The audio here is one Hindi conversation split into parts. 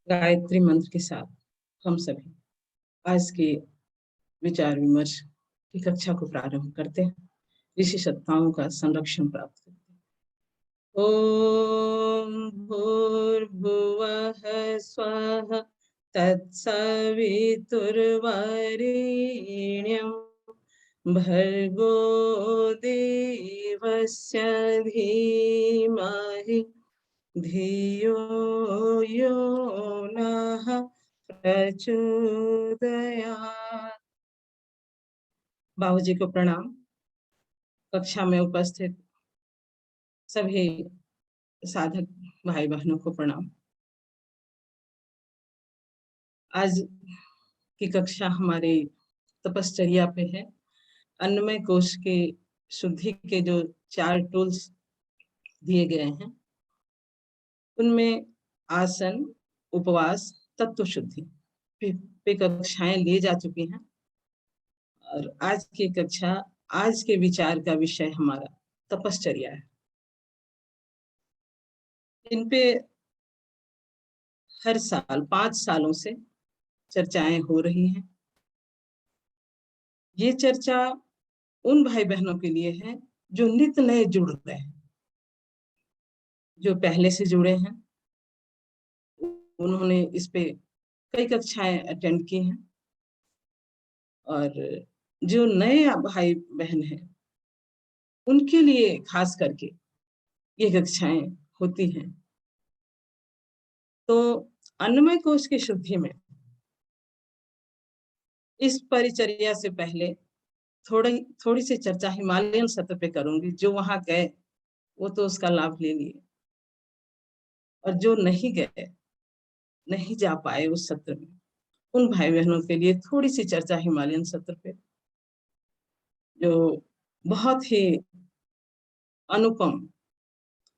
गायत्री मंत्र के साथ हम सभी आज के विचार विमर्श की कक्षा को प्रारंभ करते हैं। ऋषि सत्ताओं का संरक्षण प्राप्त करते हैं। ओम भूर्भुवः स्वः तत्सवितुर्वरेण्यं भर्गो देवस्य धीमहि धियो यो नः प्रचोदयात्। बाबूजी को प्रणाम। कक्षा में उपस्थित सभी साधक भाई बहनों को प्रणाम। आज की कक्षा हमारे तपश्चर्या पे है। अन्नमय कोश के शुद्धि के जो 4 टूल्स दिए गए हैं उनमें आसन, उपवास, तत्व शुद्धि पे कक्षाएं ली जा चुकी हैं और आज की कक्षा, आज के विचार का विषय हमारा तपश्चर्या है। इन पे हर साल 5 सालों से चर्चाएं हो रही हैं। ये चर्चा उन भाई बहनों के लिए है जो नित नए जुड़ रहे हैं, जो पहले से जुड़े हैं, उन्होंने इस पे कई कक्षाएं अटेंड की हैं, और जो नए भाई बहन हैं उनके लिए खास करके ये कक्षाएं होती हैं। तो अन्नमय कोश की शुद्धि में इस परिचर्या से पहले थोड़ी सी चर्चा हिमालयन सत्र पे करूंगी। जो वहां गए वो तो उसका लाभ ले लिए, और जो नहीं गए, नहीं जा पाए उस सत्र में, उन भाई बहनों के लिए थोड़ी सी चर्चा हिमालयन सत्र पे, जो बहुत ही अनुपम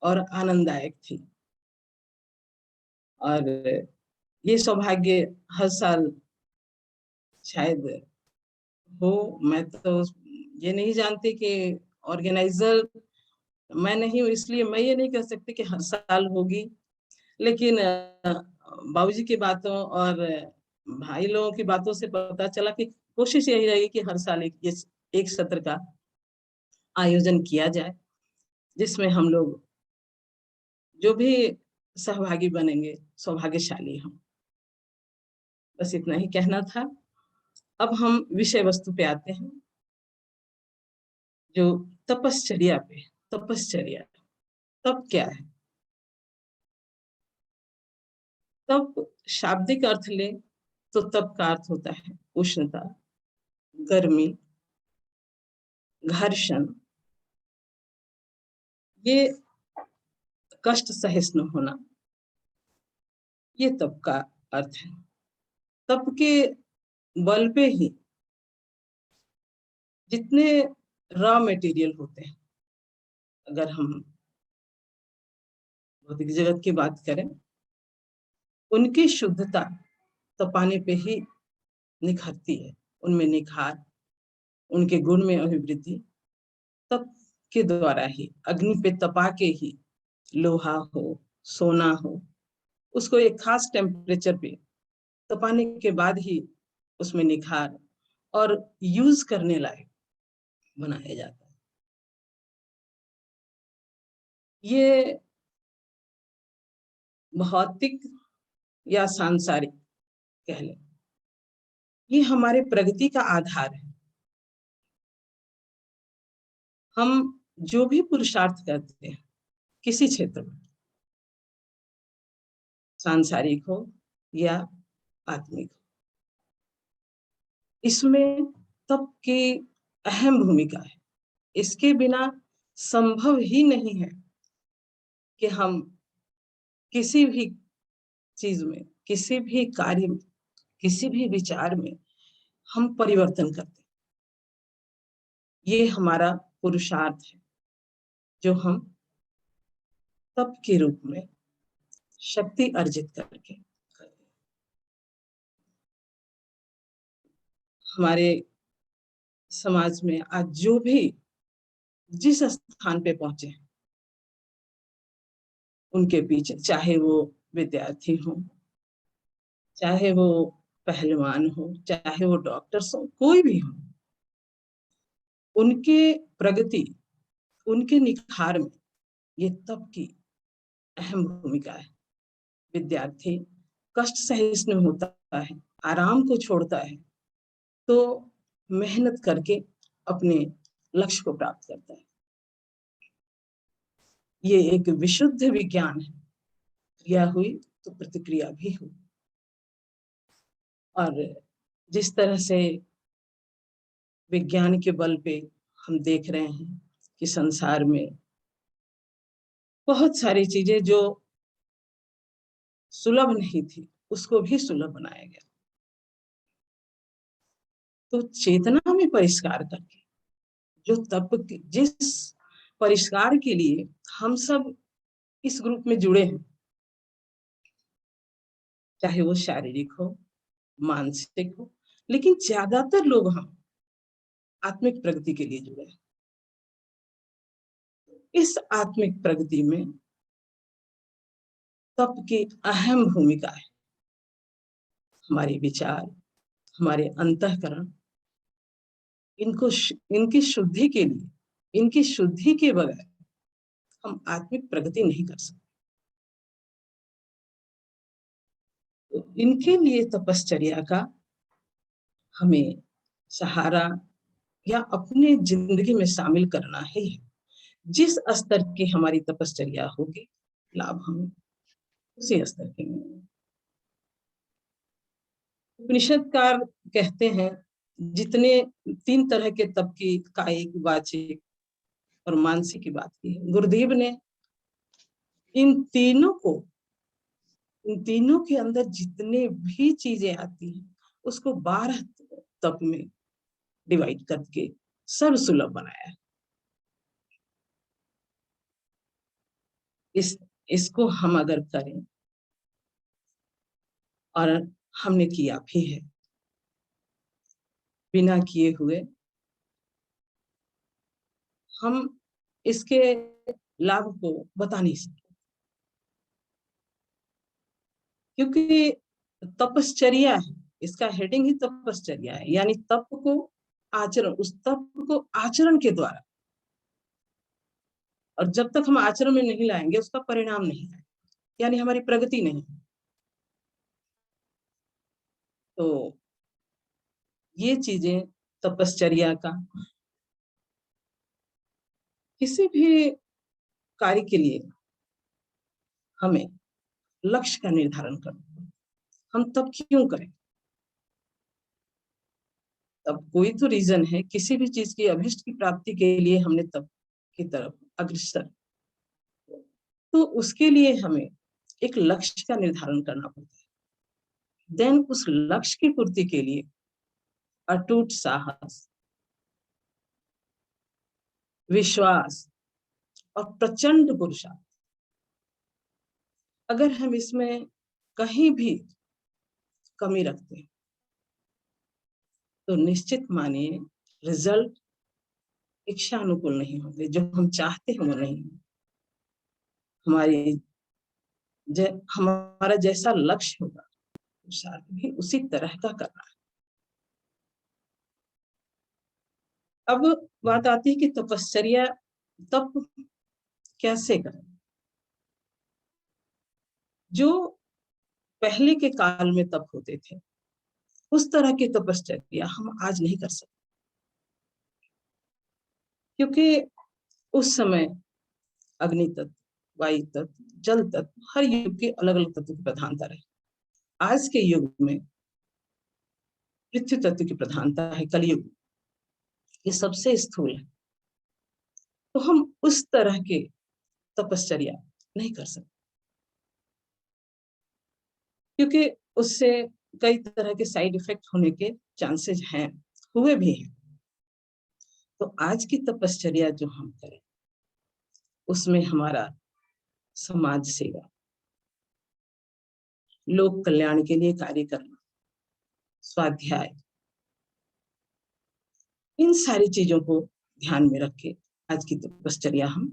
और आनंददायक थी। और ये सौभाग्य हर साल शायद हो। मैं तो ये नहीं जानती कि ऑर्गेनाइजर मैं नहीं हूँ, इसलिए मैं ये नहीं कह सकती कि हर साल होगी, लेकिन बाबूजी की बातों और भाई लोगों की बातों से पता चला कि कोशिश यही रहेगी कि हर साल एक सत्र का आयोजन किया जाए, जिसमें हम लोग जो भी सहभागी बनेंगे सौभाग्यशाली हम। बस इतना ही कहना था। अब हम विषय वस्तु पे आते हैं, जो तपश्चर्या पे। तपश्चर्या तप क्या है? तप शाब्दिक अर्थ ले तो तप का अर्थ होता है उष्णता, गर्मी, घर्षण, ये कष्ट सहिष्णु होना, ये तप का अर्थ है। तप के बल पे ही जितने रॉ मटेरियल होते हैं, अगर हम भौतिक जगत की बात करें, उनकी शुद्धता तपाने पे ही निखरती है। उनमें निखार, उनके गुण में अभिवृद्धि तप के द्वारा ही, अग्नि पे तपा के ही, लोहा हो, सोना हो, उसको एक खास टेम्परेचर पे तपाने के बाद ही उसमें निखार और यूज करने लायक बनाया जाता है। ये भौतिक या सांसारिक कह लें, ये हमारे प्रगति का आधार है। हम जो भी पुरुषार्थ करते हैं किसी क्षेत्र में, सांसारिक हो या आत्मिक हो, इसमें तप की अहम भूमिका है। इसके बिना संभव ही नहीं है कि हम किसी भी चीज में, किसी भी कार्य में, किसी भी विचार में हम परिवर्तन करते हैं। ये हमारा पुरुषार्थ है जो हम तप के रूप में शक्ति अर्जित करके हमारे समाज में आज जो भी जिस स्थान पे पहुंचे, उनके पीछे चाहे वो विद्यार्थी हो, चाहे वो पहलवान हो, चाहे वो डॉक्टर्स हो, कोई भी हो, उनके प्रगति, उनके निखार में ये तप की अहम भूमिका है। विद्यार्थी कष्ट सहिष्णु होता है, आराम को छोड़ता है, तो मेहनत करके अपने लक्ष्य को प्राप्त करता है। ये एक विशुद्ध विज्ञान है। क्रिया हुई तो प्रतिक्रिया भी हुई। और जिस तरह से विज्ञान के बल पे हम देख रहे हैं कि संसार में बहुत सारी चीजें जो सुलभ नहीं थी, उसको भी सुलभ बनाया गया। तो चेतना में परिष्कार करके, जो तप जिस परिष्कार के लिए हम सब इस ग्रुप में जुड़े हैं, चाहे वो शारीरिक हो, मानसिक हो, लेकिन ज्यादातर लोग हम आत्मिक प्रगति के लिए जुड़े हैं। इस आत्मिक प्रगति में तप की अहम भूमिका है। हमारे विचार, हमारे अंतःकरण, इनकी शुद्धि के लिए, इनकी शुद्धि के बगैर हम आत्मिक प्रगति नहीं कर सकते। तो इनके लिए तपश्चर्या का हमें सहारा या अपने जिंदगी में शामिल करना ही है। जिस स्तर की हमारी तपश्चर्या होगी, लाभ हमें उसी स्तर के मिलेंगे। उपनिषदकार कहते हैं, जितने 3 तरह के तप की, कायिक, वाचिक और मानसिक की बात की है, गुरुदेव ने इन तीनों को, इन तीनों के अंदर जितने भी चीजें आती हैं, उसको 12 तप में डिवाइड करके सर्व सुलभ बनाया है। इसको हम अगर करें, और हमने किया भी है, बिना किए हुए हम इसके लाभ को बता नहीं सकते। क्योंकि तपश्चर्या है, इसका हेडिंग ही तपश्चर्या है, यानी तप को आचरण, उस तप को आचरण के द्वारा, और जब तक हम आचरण में नहीं लाएंगे उसका परिणाम नहीं है, यानी हमारी प्रगति नहीं। तो ये चीजें तपश्चर्या का, किसी भी कार्य के लिए हमें लक्ष्य का निर्धारण करना। हम तब क्यों करें? तब कोई तो रीजन है, किसी भी चीज की अभिष्ट की प्राप्ति के लिए हमने तब की तरफ अग्रसर, तो उसके लिए हमें एक लक्ष्य का निर्धारण करना पड़ता है। देन उस लक्ष्य की पूर्ति के लिए अटूट साहस, विश्वास और प्रचंड पुरुषार्थ, अगर हम इसमें कहीं भी कमी रखते हैं तो निश्चित मानिए रिजल्ट इच्छानुकूल नहीं होंगे, जो हम चाहते हैं वो नहीं। हमारी हमारा जैसा लक्ष्य होगा, पुरुषार्थ भी उसी तरह का करना है। अब बात आती है कि तपश्चर्या, तप कैसे करें? जो पहले के काल में तप होते थे, उस तरह की तपश्चर्या हम आज नहीं कर सकते। क्योंकि उस समय अग्नि तत्व, वायु तत्व, जल तत्व, हर युग के अलग अलग तत्व की प्रधानता रही। आज के युग में पृथ्वी तत्व की प्रधानता है, कलयुग ये सबसे स्थूल है। तो हम उस तरह के तपश्चर्या नहीं कर सकते, क्योंकि उससे कई तरह के साइड इफेक्ट होने के चांसेस हैं, हुए भी हैं। तो आज की तपश्चर्या जो हम करें, उसमें हमारा समाज सेवा, लोक कल्याण के लिए कार्य करना, स्वाध्याय, इन सारी चीजों को ध्यान में रख के आज की तपश्चर्या हम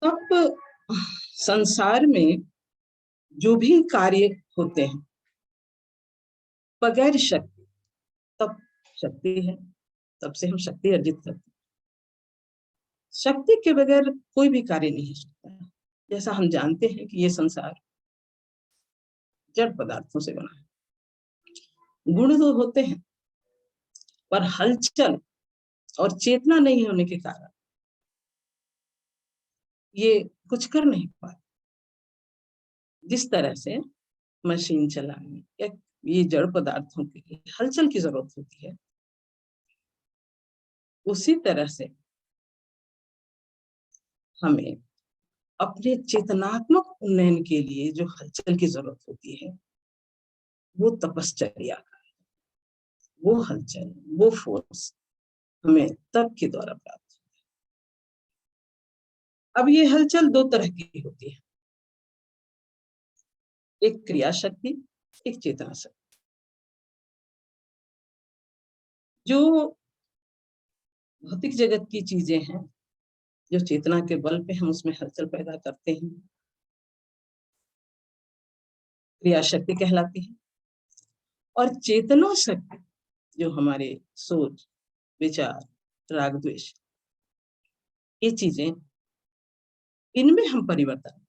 तप संसार में जो भी कार्य होते हैं बगैर शक्ति, तब शक्ति है, तब से हम शक्ति अर्जित करते हैं। शक्ति के बगैर कोई भी कार्य नहीं हो सकता। जैसा हम जानते हैं कि ये संसार जड़ पदार्थों से बना है। गुण तो होते हैं, पर हलचल और चेतना नहीं होने के कारण ये कुछ कर नहीं पाते। जिस तरह से मशीन चलाने या ये जड़ पदार्थों के लिए हलचल की जरूरत होती है, उसी तरह से हमें अपने चेतनात्मक उन्नयन के लिए जो हलचल की जरूरत होती है, वो तपश्चर्या, वो हलचल, वो फोर्स हमें तप के द्वारा प्राप्त होती है। अब ये हलचल दो तरह की होती है, एक क्रिया शक्ति, एक चेतना शक्ति। जो भौतिक जगत की चीजें हैं, जो चेतना के बल पे हम उसमें हलचल पैदा करते हैं, क्रिया शक्ति कहलाती है। और चेतना शक्ति जो हमारे सोच, विचार, राग, द्वेष, ये चीजें, इनमें हम परिवर्तन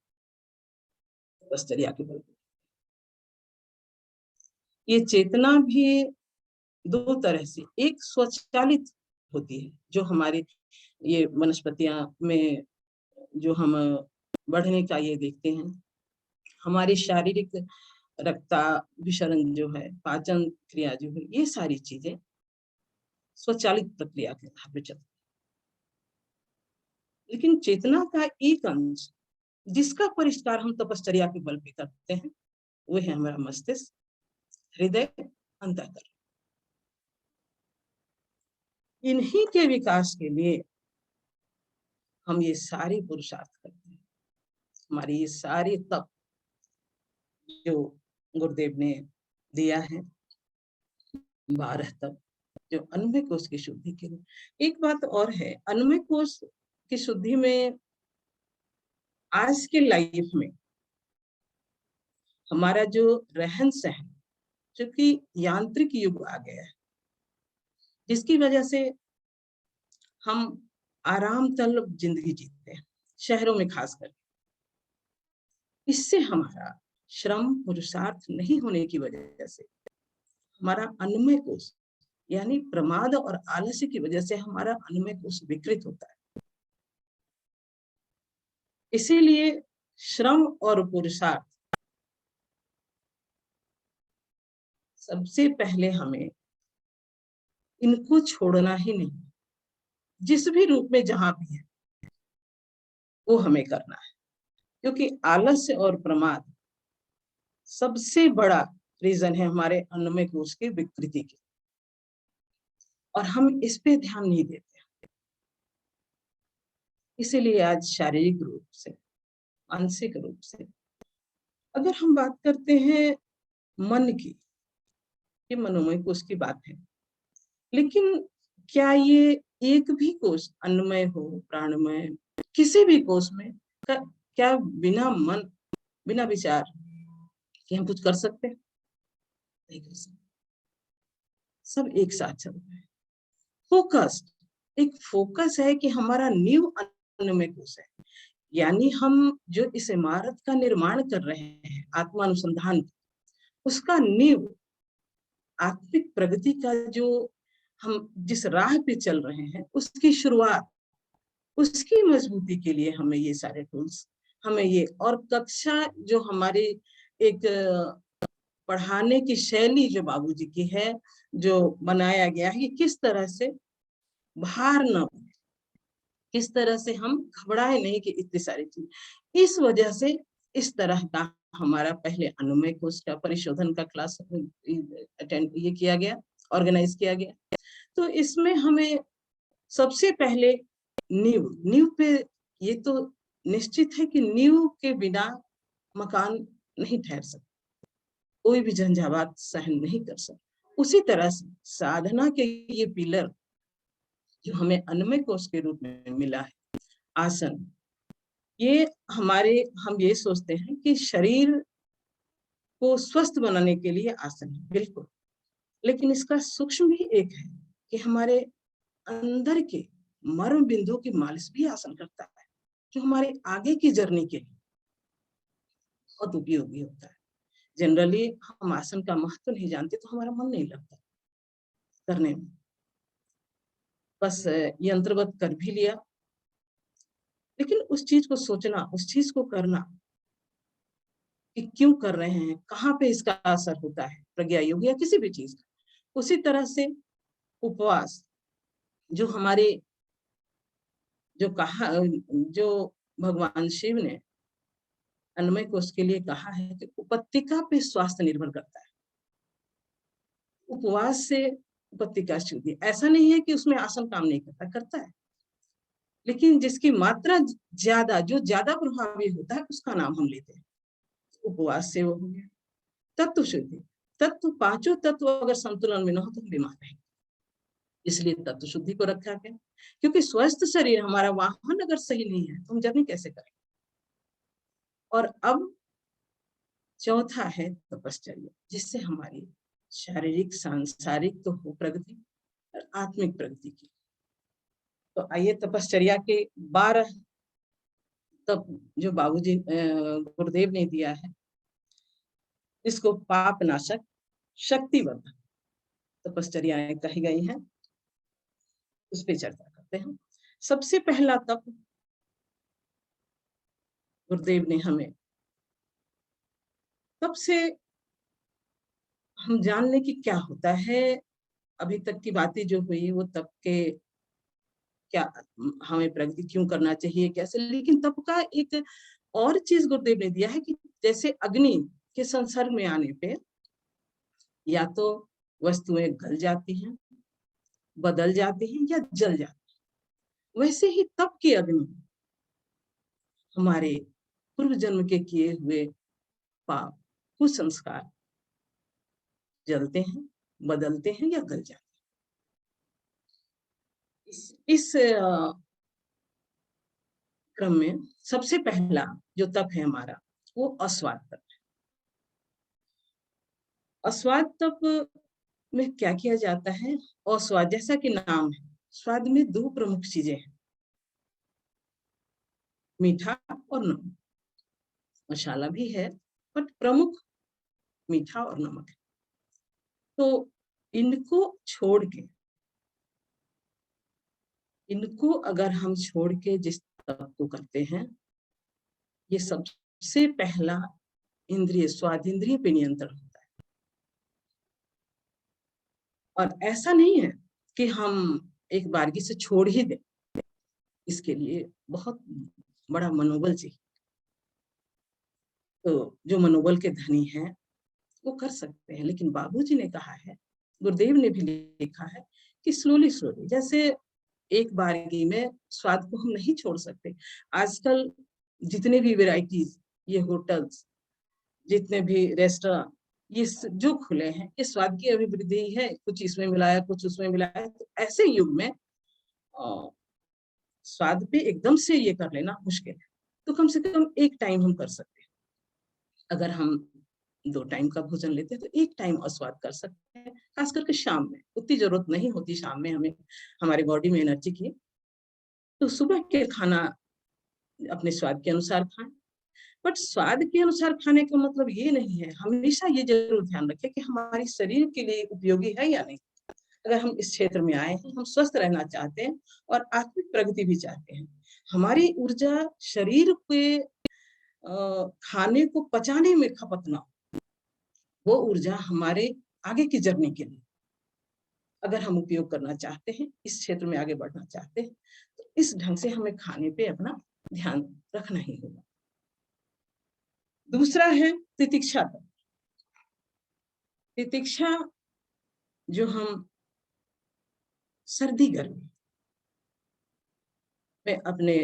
तपश्चर्या के बल पे। ये चेतना भी दो तरह से, एक स्वचालित होती है, जो हमारे ये वनस्पतियां में जो हम बढ़ने का ये देखते हैं, हमारी शारीरिक रक्ताभिसरण जो है, पाचन क्रिया जो है, ये सारी चीजें स्वचालित प्रक्रिया के आधार पर चलती है। लेकिन चेतना का एक अंश जिसका परिष्कार हम तपश्चर्या के बल पे करते हैं, वो है हमारा मस्तिष्क, हृदय, अंतःकरण। इन्हीं के विकास के लिए हम ये सारी पुरुषार्थ करते हैं। हमारी ये सारी तप जो गुरुदेव ने दिया है, 12 तप, जो अन्नमय कोश की शुद्धि के लिए। एक बात और है, अन्नमय कोश की शुद्धि में आज के लाइफ में हमारा जो रहन सहन, क्योंकि यांत्रिक युग आ गया है, जिसकी वजह से हम आराम तलब जिंदगी जीते हैं, शहरों में खासकर। इससे हमारा श्रम पुरुषार्थ नहीं होने की वजह से हमारा अन्नमय कोश, यानी प्रमाद और आलस्य की वजह से हमारा अन्नमय कोश विकृत होता है। इसीलिए श्रम और पुरुषार्थ सबसे पहले हमें इनको छोड़ना ही नहीं, जिस भी रूप में जहां भी है वो हमें करना है। क्योंकि आलस्य और प्रमाद सबसे बड़ा रीजन है हमारे अन्नमय कोश की विकृति की, और हम इस पे ध्यान नहीं देते। इसीलिए आज शारीरिक रूप से, मानसिक रूप से, अगर हम बात करते हैं मन की, ये मनोमय कोश की बात है, लेकिन क्या ये एक भी कोश, अन्नमय हो, प्राणमय, किसी भी कोश में क्या बिना मन, बिना विचार कि हम कुछ कर सकते हैं? नहीं कर सकते। सब एक साथ चल रहे हैं। फोकस, एक फोकस है कि हमारा नींव अन्नमय कोश है, यानी हम जो इस इमारत का निर्माण कर रहे हैं, आत्मानुसंधान, उसका नींव, आत्मिक प्रगति का जो हम जिस राह पे चल रहे हैं, उसकी शुरुआत, उसकी मजबूती के लिए हमें ये सारे टूल्स, हमें ये, और कक्षा जो हमारी एक पढ़ाने की शैली जो बाबूजी की है, जो बनाया गया है, किस तरह से भार न, किस तरह से हम घबराए नहीं कि इतनी सारी चीज, इस वजह से इस तरह का हमारा पहले अनुमय कोश का परिशोधन का क्लास अटेंड ये किया गया, ऑर्गेनाइज किया गया। तो इसमें हमें सबसे पहले नींव, नींव पे ये तो निश्चित है कि नींव के बिना मकान नहीं ठहर सकता, कोई भी झंझावात सहन नहीं कर सकता। उसी तरह से साधना के ये पिलर जो हमें अन्नमय कोश के रूप में मिला है, आसन, ये हम ये सोचते हैं कि शरीर को स्वस्थ बनाने के लिए आसन है, बिल्कुल, लेकिन इसका सूक्ष्म भी एक है कि हमारे अंदर के मर्म बिंदु की मालिश भी आसन करता है, जो हमारे आगे की जर्नी के लिए बहुत उपयोगी होता है। जनरली हम आसन का महत्व नहीं जानते तो हमारा मन नहीं लगता करने में, बस यंत्रवत कर भी लिया, लेकिन उस चीज को सोचना, उस चीज को करना कि क्यों कर रहे हैं, कहाँ पे इसका असर होता है, प्रज्ञा योग या किसी भी चीज का। उसी तरह से उपवास, जो हमारे जो कहा जो भगवान शिव ने अन्वय को उसके लिए कहा है कि उपत्तिका पे स्वास्थ्य निर्भर करता है। उपवास से उपत्तिका शुद्धि, ऐसा नहीं है कि उसमें आसन काम नहीं करता, करता है, लेकिन जिसकी मात्रा ज्यादा, जो ज्यादा प्रभावी होता है उसका नाम हम लेते हैं। उपवास से वो हो गया तत्व शुद्धि। तत्व, पांचों तत्व अगर संतुलन में न हो तो हम बीमार रहेंगे, इसलिए तत्व शुद्धि को रखा गया। क्योंकि स्वस्थ शरीर, हमारा वाहन अगर सही नहीं है तो हम जर्नी कैसे करेंगे। और अब चौथा है तपश्चर्या, जिससे हमारी शारीरिक सांसारिक तो हो प्रगति और आत्मिक प्रगति की। तो आइए तपश्चर्या के 12 तप जो बाबूजी गुरुदेव ने दिया है, इसको पाप नाशक, शक्तिवर्धक तपश्चर्याएं कही गई हैं, उस पर चर्चा करते हैं। सबसे पहला तप गुरुदेव ने हमें, तब से हम जान लें कि क्या होता है। अभी तक की बातें जो हुई वो तप के क्या, हमें प्रगति क्यों करना चाहिए कैसे, लेकिन तप का एक और चीज गुरुदेव ने दिया है कि जैसे अग्नि के संसर्ग में आने पे या तो वस्तुएं गल जाती हैं, बदल जाती हैं या जल जाती हैं, वैसे ही तप की अग्नि हमारे पूर्व जन्म के किए हुए पाप, कुसंस्कार जलते हैं, बदलते हैं या गल जाते हैं। इस क्रम में सबसे पहला जो तप है हमारा, वो अस्वाद तप है। अस्वाद तप में क्या किया जाता है, अस्वाद जैसा कि नाम है, स्वाद में दो प्रमुख चीजें हैं, मीठा और नमक। मसाला भी है, बट प्रमुख मीठा और नमक है। तो इनको छोड़ के, इनको अगर हम छोड़ के जिस तप को करते हैं, ये सबसे पहला इंद्रिय, स्वाद इंद्रिय पे नियंत्रण होता है। और ऐसा नहीं है कि हम एक बारगी से छोड़ ही दें, इसके लिए बहुत बड़ा मनोबल चाहिए। तो जो मनोबल के धनी हैं वो कर सकते हैं, लेकिन बाबूजी ने कहा है, गुरुदेव ने भी लिखा है कि स्लोली स्लोली, जैसे एक बारगी में स्वाद को हम नहीं छोड़ सकते। आजकल जितने भी वैरायटीज, ये होटल्स, जितने भी रेस्टोरेंट, ये जो खुले हैं, ये स्वाद की अभिवृद्धि है, कुछ इसमें मिलाया कुछ उसमें मिलाया। तो ऐसे युग में स्वाद पे एकदम से ये कर लेना मुश्किल है। तो कम से कम एक टाइम हम कर सकते हैं। अगर हम 2 टाइम का भोजन लेते हैं तो एक टाइम अस्वाद कर सकते हैं, खास करके शाम में। उतनी जरूरत नहीं होती शाम में हमें हमारे बॉडी में एनर्जी की। तो सुबह के खाना अपने स्वाद के अनुसार खाएं, बट स्वाद के अनुसार खाने का मतलब ये नहीं है, हमेशा ये जरूर ध्यान रखें कि हमारे शरीर के लिए उपयोगी है या नहीं। अगर हम इस क्षेत्र में आए हैं, हम स्वस्थ रहना चाहते हैं और आत्मिक प्रगति भी चाहते हैं, हमारी ऊर्जा शरीर के खाने को पचाने में खपत ना, वो ऊर्जा हमारे आगे की जर्नी के लिए अगर हम उपयोग करना चाहते हैं, इस क्षेत्र में आगे बढ़ना चाहते हैं, तो इस ढंग से हमें खाने पे अपना ध्यान रखना ही होगा। दूसरा है तितिक्षा तप। तितिक्षा जो हम सर्दी गर्मी में अपने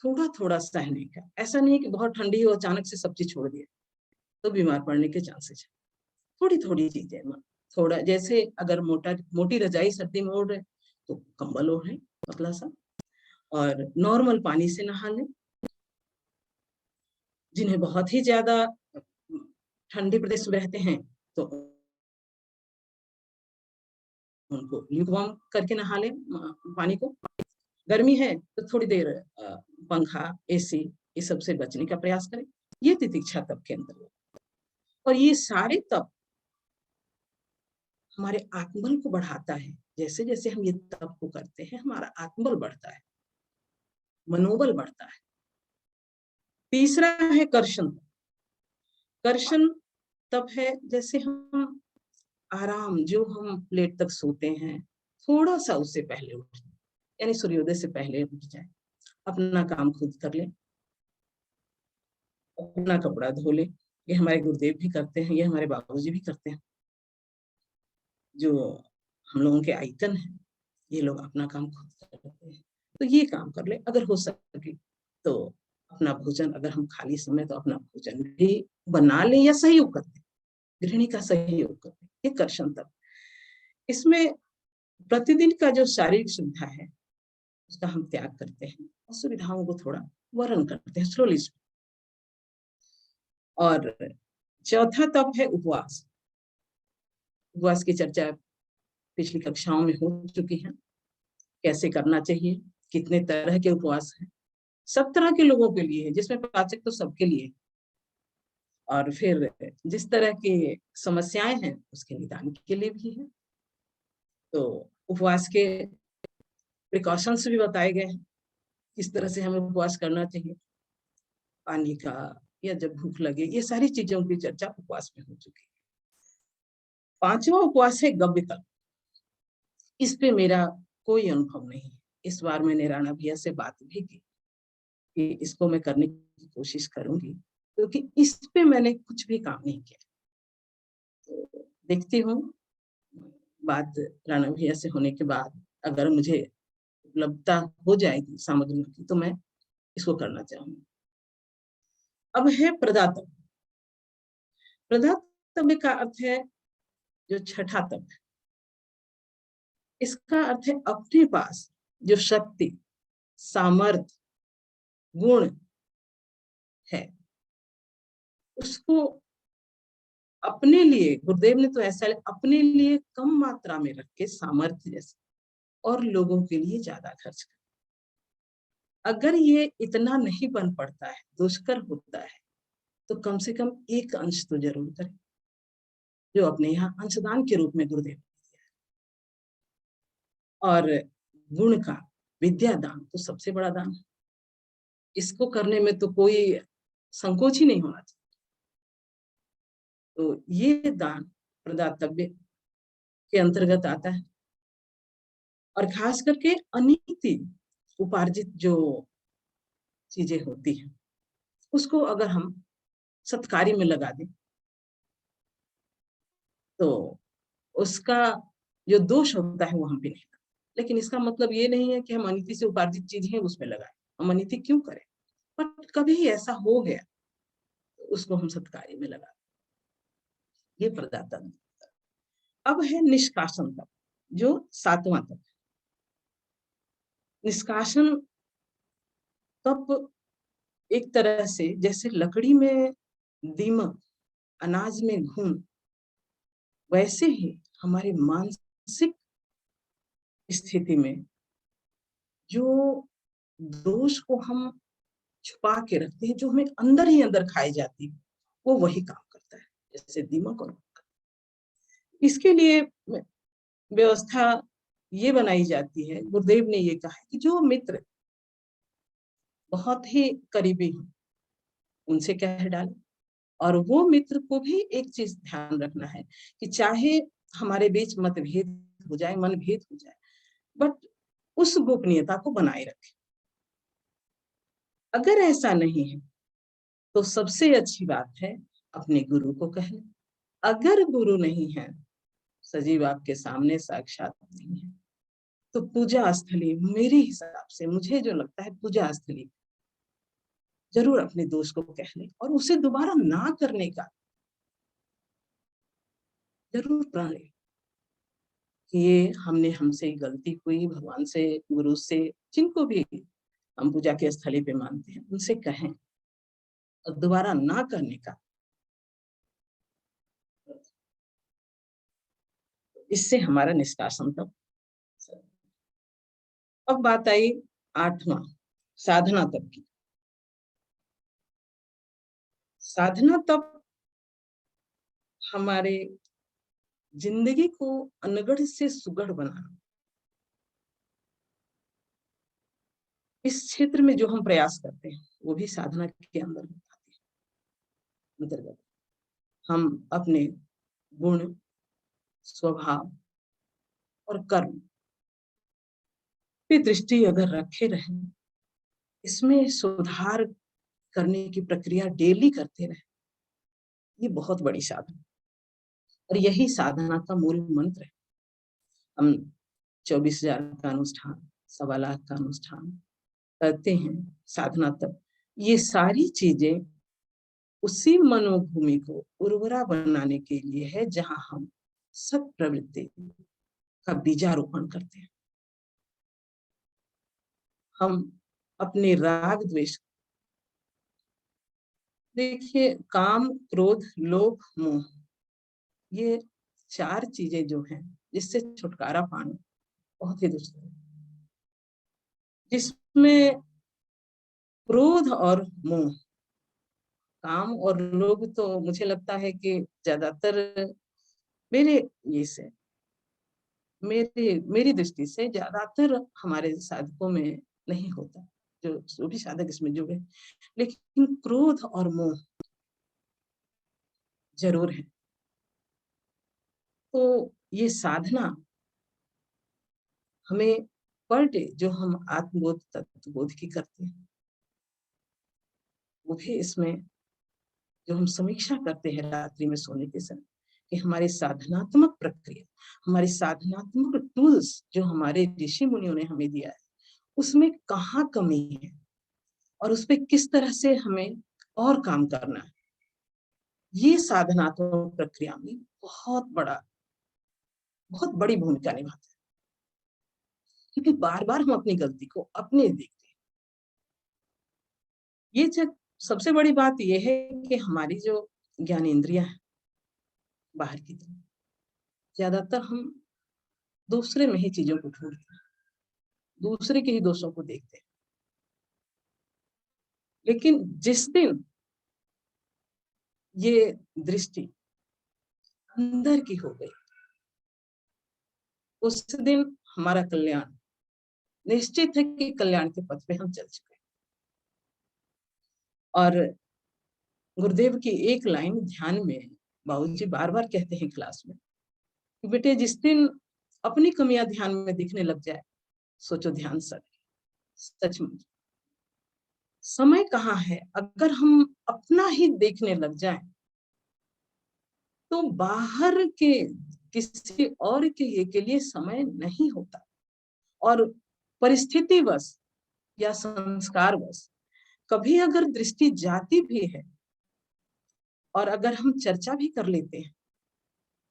थोड़ा थोड़ा सहने का, ऐसा नहीं कि बहुत ठंडी हो अचानक से सब चीज छोड़ दिया तो बीमार पड़ने के चांसेस है। थोड़ी थोड़ी चीजें, थोड़ा, जैसे अगर मोटी रजाई सर्दी में ओढ़ रहे तो कंबल ओढ़े पतला सा, और नॉर्मल पानी से नहा लें, जिन्हें बहुत ही ज्यादा ठंडे प्रदेश में रहते हैं तो उनको ल्यूकवार्म करके नहा लें पानी को। गर्मी है तो थोड़ी देर पंखा, एसी ये सब से बचने का प्रयास करें। ये तितिक्षा तप के अंतर्गत। और ये सारे तप हमारे आत्मबल को बढ़ाता है। जैसे जैसे हम ये तप को करते हैं हमारा आत्मबल बढ़ता है, मनोबल बढ़ता है। तीसरा है कर्षण। कर्षण तप है जैसे हम आराम, जो हम लेट तक सोते हैं थोड़ा सा उससे पहले उठ, यानी सूर्योदय से पहले उठ जाए, अपना काम खुद कर ले, अपना कपड़ा धो ले। ये हमारे गुरुदेव भी करते हैं, ये हमारे बाबूजी भी करते हैं, जो हम लोगों के आइकन है। ये लोग अपना काम खुद करते हैं, तो ये काम कर ले। अगर हो सके तो अपना भोजन, अगर हम खाली समय तो अपना भोजन भी बना लें या सहयोग कर दें, गृहिणी का सहयोग कर दें। ये कर्षण तप। इसमें प्रतिदिन का जो शारीरिक सुविधा है उसका हम त्याग करते हैं, असुविधाओं को थोड़ा वर्ण करते हैं स्लोली। और चौथा तप है उपवास। उपवास की चर्चा पिछली कक्षाओं में हो चुकी है, कैसे करना चाहिए, कितने तरह के उपवास हैं। सब तरह के लोगों के लिए है, जिसमें पाचक तो सबके लिए। और फिर जिस तरह की समस्याएं हैं उसके निदान के लिए भी है। तो उपवास के प्रिकॉशंस भी बताए गए हैं, किस तरह से हमें उपवास करना चाहिए, पानी का या जब भूख लगे, ये सारी चीजों की चर्चा उपवास में हो चुकी है। पांचवा उपवास है गव्य कल्प। इस पे मेरा कोई अनुभव नहीं है। इस बार मैंने राणा भैया से बात भी की कि इसको मैं करने की कोशिश करूंगी, क्योंकि इस पे मैंने कुछ भी काम नहीं किया। तो देखती हूँ, बात राणा भैया से होने के बाद अगर मुझे उपलब्धता हो जाएगी सामग्री की तो मैं इसको करना चाहूंगी। अब है प्रदातव्य। प्रदातव्य का अर्थ है जो छठा तप है। इसका अर्थ है अपने पास जो शक्ति, सामर्थ्य, गुण है उसको अपने लिए, गुरुदेव ने तो ऐसा अपने लिए कम मात्रा में रख के, सामर्थ्य जैसे, और लोगों के लिए ज्यादा खर्च कर। अगर ये इतना नहीं बन पड़ता है, दुष्कर होता है, तो कम से कम एक अंश तो जरूर करें, जो अपने यहाँ अंशदान के रूप में गुरुदेव ने दिया है। और गुण का विद्या दान तो सबसे बड़ा दान है। इसको करने में तो कोई संकोच ही नहीं होना चाहिए। तो ये दान प्रदातव्य के अंतर्गत आता है। और खास करके अनिति उपार्जित जो चीजें होती हैं उसको अगर हम सत्कार्य में लगा दें तो उसका जो दोष होता है वो हम भी नहीं लगाते। लेकिन इसका मतलब ये नहीं है कि हम अनिति से उपार्जित चीज है उसमें लगाएं। हम अनिति क्यों करें, बट कभी ऐसा हो गया तो उसको हम सत्कार्य में लगा दें। ये प्रदाता। अब है निष्कासन तप, जो सातवां तप। निष्कासन तप एक तरह से जैसे लकड़ी में दीमक, अनाज में घुन, वैसे ही हमारे मानसिक स्थिति में जो दोष को हम छुपा के रखते हैं, जो हमें अंदर ही अंदर खाई जाती है, वो वही काम करता है जैसे दीमक। और इसके लिए व्यवस्था ये बनाई जाती है, गुरुदेव ने ये कहा है कि जो मित्र बहुत ही करीबी हैं उनसे कह डालें। और वो मित्र को भी एक चीज ध्यान रखना है कि चाहे हमारे बीच मतभेद हो जाए, मनभेद हो जाए, बट उस गोपनीयता को बनाए रखें। अगर ऐसा नहीं है तो सबसे अच्छी बात है अपने गुरु को कह लें। अगर गुरु नहीं है, सजीव आपके सामने साक्षात नहीं है, तो पूजा स्थली, मेरे हिसाब से मुझे जो लगता है पूजा स्थली जरूर अपने दोस्त को कह लें और उसे दोबारा ना करने का जरूर प्रण लें कि ये हमसे गलती हुई, भगवान से, गुरु से, जिनको भी हम पूजा के स्थली पे मानते हैं उनसे कहें। और दोबारा ना करने का, इससे हमारा निष्कासन तप। अब बात आई 8वां, साधना तप की। साधना तप हमारे जिंदगी को अनगढ़ से सुगढ़ बनाना, इस क्षेत्र में जो हम प्रयास करते हैं वो भी साधना के अंदर आती है। अंतर्गत हम अपने गुण, स्वभाव और कर्म पे दृष्टि अगर रखे रहें, इसमें सुधार करने की प्रक्रिया डेली करते रहे, ये बहुत बड़ी साधना, और यही साधना का मूल मंत्र है। हम 24,000 का अनुष्ठान, 1.25 लाख का अनुष्ठान करते हैं, साधना तक ये सारी चीजें उसी मनोभूमि को उर्वरा बनाने के लिए है जहां हम सत प्रवृत्ति का बीजारोपण करते हैं। हम अपने राग द्वेष, देखिए काम, क्रोध, लोभ, मोह, ये 4 चीजें जो हैं जिससे छुटकारा पाना बहुत ही दुष्कर है। जिसमें क्रोध और मोह, काम और लोभ तो मुझे लगता है कि ज्यादातर मेरे ये से मेरी दृष्टि से ज्यादातर हमारे साधकों में नहीं होता, जो भी साधक इसमें जुड़े, लेकिन क्रोध और मोह जरूर है। तो ये साधना हमें पर डे जो हम आत्मबोध तत्वबोध की करते हैं, वो भी इसमें जो हम समीक्षा करते हैं रात्रि में सोने के समय, कि हमारी साधनात्मक प्रक्रिया, हमारी साधनात्मक टूल्स जो हमारे ऋषि मुनियों ने हमें दिया है, उसमें कहाँ कमी है और उस पर किस तरह से हमें और काम करना है, ये साधनात्मक प्रक्रिया में बहुत बड़ी भूमिका निभाता है। क्योंकि बार बार हम अपनी गलती को अपने देखते हैं। ये सबसे बड़ी बात यह है कि हमारी जो ज्ञानेंद्रियां हैं बाहर की तरफ, ज्यादातर हम दूसरे में ही चीजों को ढूंढते हैं, दूसरे के ही दोषों को देखते हैं। लेकिन जिस दिन ये दृष्टि अंदर की हो गई, उस दिन हमारा कल्याण निश्चित है कि कल्याण के पथ पे हम चल चुके हैं। और गुरुदेव की एक लाइन ध्यान में बाबूजी बार बार कहते हैं क्लास में कि बेटे जिस दिन अपनी कमियां ध्यान में दिखने लग जाए, सोचो ध्यान सचमुच समय कहाँ है। अगर हम अपना ही देखने लग जाएं तो बाहर के किसी और के लिए समय नहीं होता। और परिस्थितिवश या संस्कारवश कभी अगर दृष्टि जाती भी है और अगर हम चर्चा भी कर लेते हैं,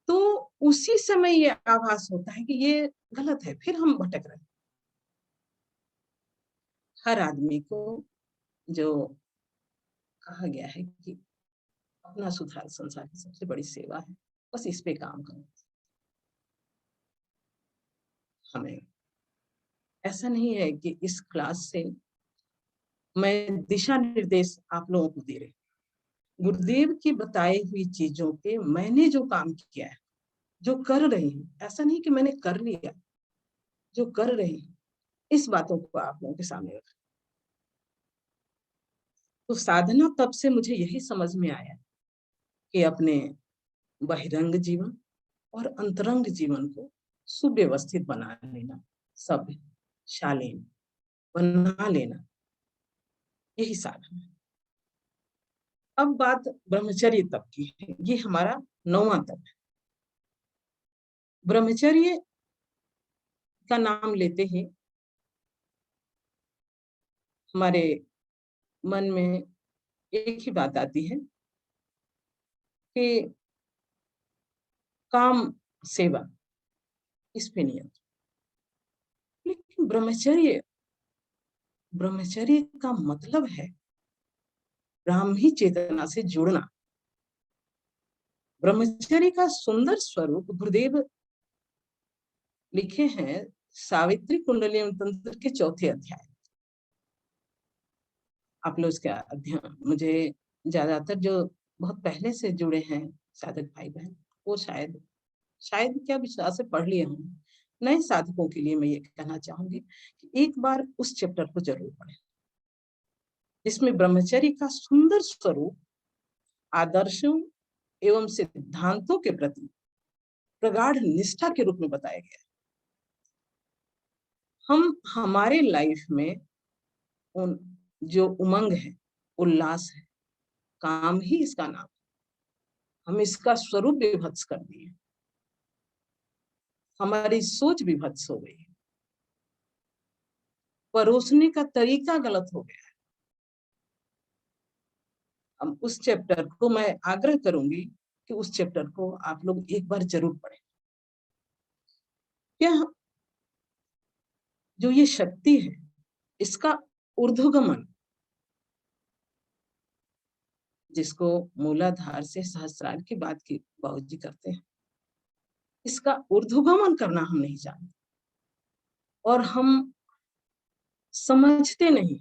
तो उसी समय ये आभास होता है कि ये गलत है, फिर हम भटक रहे हैं। हर आदमी को जो कहा गया है कि अपना सुधार संसार की सबसे बड़ी सेवा है, बस इस पे काम करो। हमें ऐसा नहीं है कि इस क्लास से मैं दिशा निर्देश आप लोगों को दे रही, गुरुदेव की बताई हुई चीजों पे मैंने जो काम किया है, जो कर रही हूँ, ऐसा नहीं कि मैंने कर लिया, जो कर रही हूँ, इस बातों को आप लोगों के सामने रख। तो साधना तब से मुझे यही समझ में आया कि अपने बहिरंग जीवन और अंतरंग जीवन को सुव्यवस्थित बना लेना, सभ्य शालीन बना लेना, यही साधना है। अब बात ब्रह्मचर्य तप की है, ये हमारा 9वां तप है। ब्रह्मचर्य का नाम लेते ही हमारे मन में एक ही बात आती है कि काम सेवा, इस पे नियंत्रण। लेकिन ब्रह्मचर्य का मतलब है ब्राह्मी चेतना से जुड़ना। ब्रह्मचर्य का सुंदर स्वरूप गुरुदेव लिखे हैं सावित्री कुंडलिनी तंत्र के 4थे अध्याय। आप लोग इसका अध्ययन, मुझे ज्यादातर जो बहुत पहले से जुड़े हैं साधक भाई बहन, वो शायद क्या विश्वास से पढ़ लिए होंगे। नए साधकों के लिए मैं ये कहना चाहूंगी कि एक बार उस चैप्टर को जरूर पढ़ें, जिसमें ब्रह्मचर्य का सुंदर स्वरूप आदर्शों एवं सिद्धांतों के प्रति प्रगाढ़ निष्ठा के रूप में बताया गया। हम हमारे लाइफ में उन जो उमंग है, उल्लास है, काम ही इसका नाम, हम इसका स्वरूप विभत्स कर दिए, हमारी सोच विभत्स हो गई, परोसने का तरीका गलत हो गया है। हम उस चैप्टर को, मैं आग्रह करूंगी कि उस चैप्टर को आप लोग एक बार जरूर पढ़ें। क्या जो ये शक्ति है, इसका ऊर्ध्वगमन, जिसको मूलाधार से सहस्रार की बात की बाबूजी करते हैं, इसका ऊर्ध्वगमन करना हम नहीं जानते और हम समझते नहीं।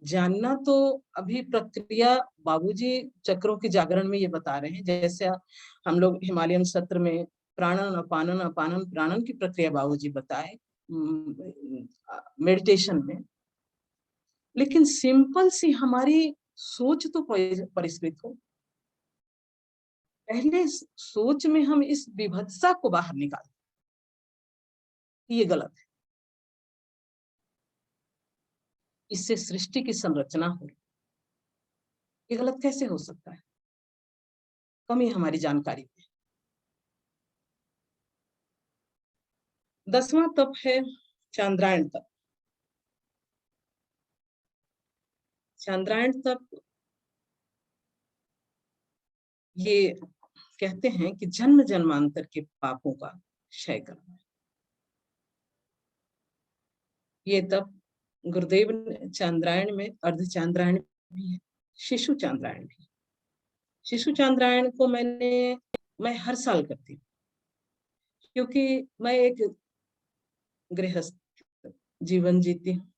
जानना तो अभी प्रक्रिया बाबूजी चक्रों के जागरण में ये बता रहे हैं, जैसे हम लोग हिमालयन सत्र में प्राणन अपानन अपानन प्राणन की प्रक्रिया बाबूजी बताए मेडिटेशन में। लेकिन सिंपल सी हमारी सोच तो परिष्कृत हो, पहले सोच में हम इस विभत्सा को बाहर निकालते, ये गलत है। इससे सृष्टि की संरचना हो, ये गलत कैसे हो सकता है? कमी हमारी जानकारी में। 10वां तप है चांद्रायण तप। चांद्रायण तप ये कहते हैं कि जन्म जन्मांतर के पापों का क्षय करना है। ये तप गुरुदेव ने चांद्रायण में, अर्ध चांद्रायण भी है, शिशु चांद्रायण भी। शिशु चांद्रायण को मैं हर साल करती हूँ, क्योंकि मैं एक गृहस्थ जीवन जीती हूँ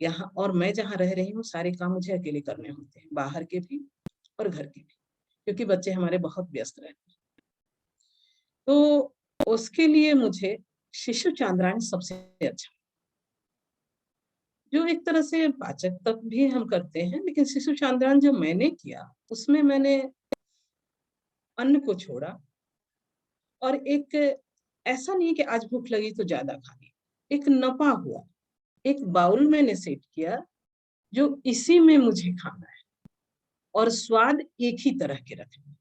यहाँ, और मैं जहाँ रह रही हूँ सारे काम मुझे अकेले करने होते हैं, बाहर के भी और घर के भी, क्योंकि बच्चे हमारे बहुत व्यस्त रहते हैं। तो उसके लिए मुझे शिशु चांद्रायण सबसे अच्छा, जो एक तरह से पाचक तप भी हम करते हैं, लेकिन शिशु चांद्रायण जो मैंने किया उसमें मैंने अन्न को छोड़ा, और एक ऐसा नहीं कि आज भूख लगी तो ज्यादा खा ली, एक नपा हुआ एक बाउल मैंने सेट किया जो इसी में मुझे खाना है, और स्वाद एक ही तरह के रखना।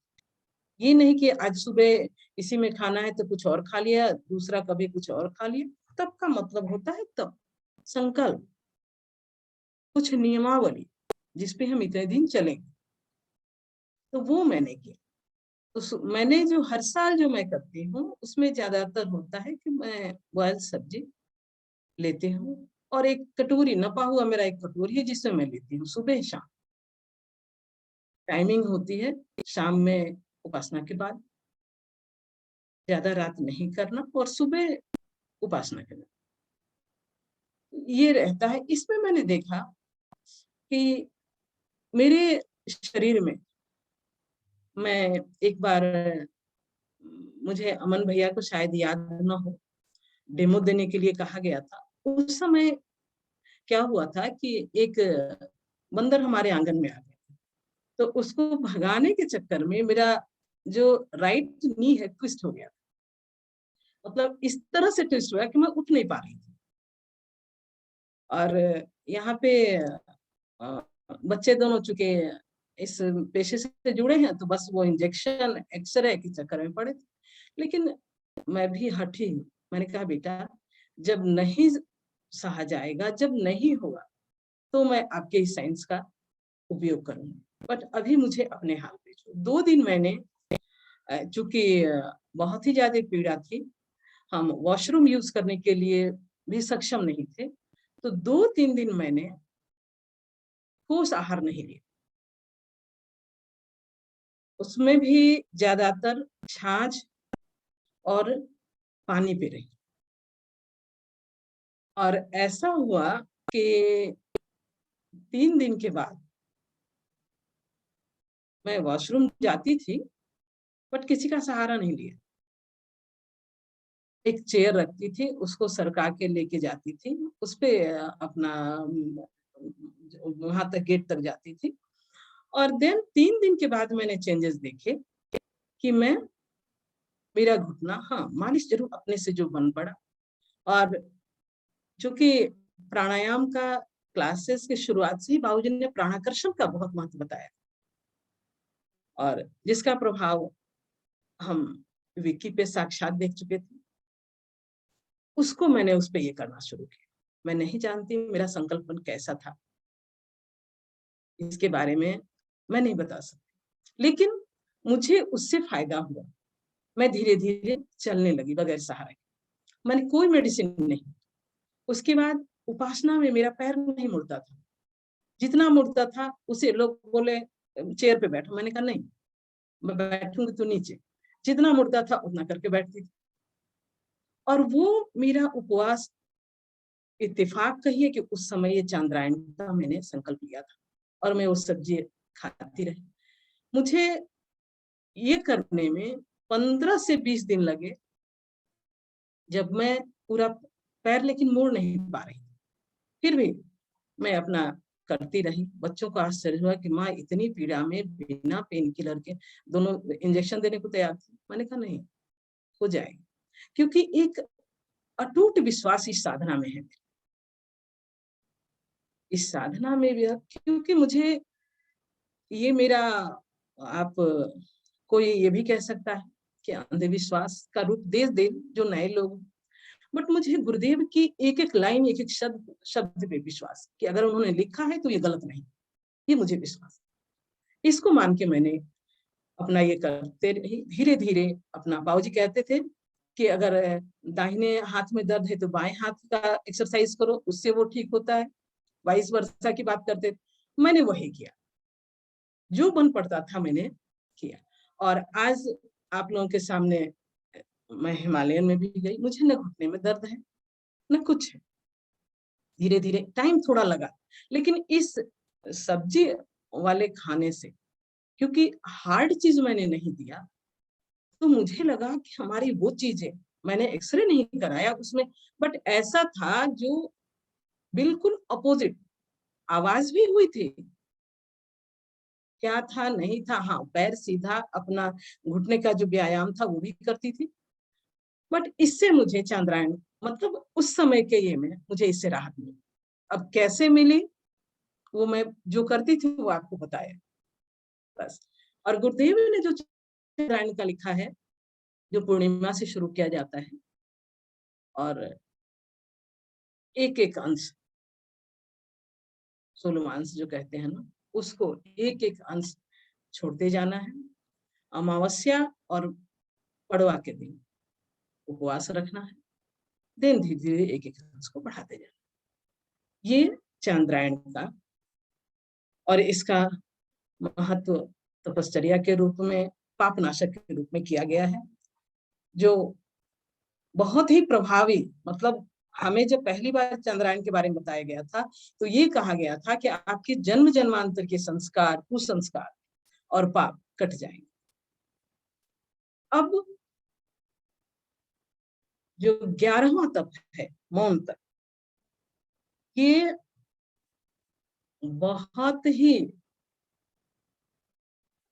ये नहीं कि आज सुबह इसी में खाना है तो कुछ और खा लिया, दूसरा कभी कुछ और खा लिया। तब का मतलब होता है तब संकल्प, कुछ नियमावली जिसपे हम इतने दिन चलेंगे, तो वो मैंने किया। तो मैंने जो हर साल जो मैं करती हूँ उसमें ज्यादातर होता है कि मैं बॉयल सब्जी लेती हूँ, और एक कटोरी नपा हुआ मेरा एक कटोरी है जिसमें मैं लेती हूँ सुबह शाम। टाइमिंग होती है शाम में उपासना के बाद, ज्यादा रात नहीं करना, और सुबह उपासना करना, ये रहता है। इसमें मैंने देखा कि मेरे शरीर में, मैं एक बार, मुझे अमन भैया को शायद याद न हो, डेमो देने के लिए कहा गया था। उस समय क्या हुआ था कि एक बंदर हमारे आंगन में आ गया, तो उसको भगाने के चक्कर में मेरा जो राइट नी है ट्विस्ट हो गया, मतलब इस तरह से ट्विस्ट हुआ कि मैं उठ नहीं पा रही थी। और यहाँ पे बच्चे दोनों चुके इस पेशे से जुड़े हैं, तो बस वो इंजेक्शन एक्सरे के चक्कर में पड़े थे। लेकिन मैं भी हठी, मैंने कहा बेटा जब नहीं सहा जाएगा, जब नहीं होगा, तो मैं आपके इस साइंस का उपयोग करूंगी, बट अभी मुझे अपने हाल पे छोड़। 2 दिन मैंने, चूंकि बहुत ही ज्यादा पीड़ा थी, हम वॉशरूम यूज करने के लिए भी सक्षम नहीं थे, तो 2-3 दिन मैंने ठोस आहार नहीं लिया। उसमें भी ज्यादातर छाछ और पानी पी रही। और ऐसा हुआ कि 3 दिन के बाद मैं वॉशरूम जाती थी, बट किसी का सहारा नहीं लिया। एक चेयर रखती थी, उसको सरका के लेके जाती थी, उसपे अपना वहां तक, गेट तक जाती थी। और देन 3 दिन के बाद मैंने चेंजेस देखे कि मैं, मेरा घुटना, हाँ मालिश जरूर अपने से जो बन पड़ा। और चूंकि प्राणायाम का क्लासेस की शुरुआत से ही बाबूजी ने प्राणाकर्षण का बहुत महत्व बताया, और जिसका प्रभाव हम विकी पे साक्षात देख चुके थे, उसको मैंने उस पे ये करना शुरू किया। मैं नहीं जानती मेरा संकल्पन कैसा था, इसके बारे में मैं नहीं बता सकती, लेकिन मुझे उससे फायदा हुआ। मैं धीरे धीरे चलने लगी बगैर सहारे। मैंने कोई मेडिसिन नहीं। उसके बाद उपासना में मेरा पैर नहीं मुड़ता था। जितना मुड़ता था उसे लोग बोले चेयर पे बैठो, मैंने कहा नहीं, मैं बैठूंगी तो नीचे। जितना मुड़ता था उतना करके बैठती थी। और वो मेरा उपवास, इत्तेफाक कहिए कि उस समय ये चांद्रायण का मैंने संकल्प लिया था, और मैं वो सब्जी खाती रही। मुझे ये करने में 15 से 20 दिन लगे, जब मैं पूरा पैर लेकिन मोड़ नहीं पा रही। फिर भी मैं अपना करती रही। बच्चों को आश्चर्य हुआ कि माँ इतनी पीड़ा में बिना पेन किलर के, दोनों इंजेक्शन देने को तैयार थी। मैंने कहा नहीं, हो जाएगी, क्योंकि एक अटूट विश्वास इस साधना में है। इस साधना में भी, क्योंकि मुझे ये मेरा, आप कोई ये भी कह सकता है कि अंधविश्वास का रूप दे दे जो नए लोग, बट मुझे गुरुदेव की एक एक लाइन, एक एक शब्द शब्द पे विश्वास, कि अगर उन्होंने लिखा है तो ये गलत नहीं, ये मुझे विश्वास। इसको मान के मैंने अपना ये करते रही। धीरे धीरे अपना, बाबूजी कहते थे कि अगर दाहिने हाथ में दर्द है तो बाएं हाथ का एक्सरसाइज करो, उससे वो ठीक होता है। 22 वर्ष की बात करते थे। मैंने वही किया, जो बन पड़ता था मैंने किया। और आज आप लोगों के सामने मैं हिमालयन में भी गई, मुझे न घुटने में दर्द है न कुछ है। धीरे धीरे टाइम थोड़ा लगा, लेकिन इस सब्जी वाले खाने से, क्योंकि हार्ड चीज मैंने नहीं दिया, तो मुझे लगा कि हमारी वो चीज है। मैंने एक्सरे नहीं कराया उसमें, बट ऐसा था जो बिल्कुल अपोजिट। आवाज भी हुई थी, क्या था नहीं था, हाँ पैर सीधा, अपना घुटने का जो व्यायाम था वो भी करती थी। बट इससे मुझे चांद्रायण, मतलब उस समय के ये में मुझे इससे राहत मिली। अब कैसे मिली, वो मैं जो करती थी वो आपको बताया बस। और गुरुदेव ने जो चांद्रायण का लिखा है, जो पूर्णिमा से शुरू किया जाता है, और एक एक अंश, 16वां अंश जो कहते हैं ना, उसको एक एक अंश छोड़ते जाना है। अमावस्या और पड़वा के दिन उपवास रखना है। दिन धीरे धीरे एक एक अंश को बढ़ाते जाना। ये चांद्रायण का, और इसका महत्व तपश्चर्या के रूप में, पापनाशक के रूप में किया गया है, जो बहुत ही प्रभावी। मतलब हमें जब पहली बार चंद्रायन के बारे में बताया गया था, तो ये कहा गया था कि आपके जन्म जन्मांतर के संस्कार, कुसंस्कार और पाप कट जाएंगे। अब जो 11वां तप है, मौन तप, ये बहुत ही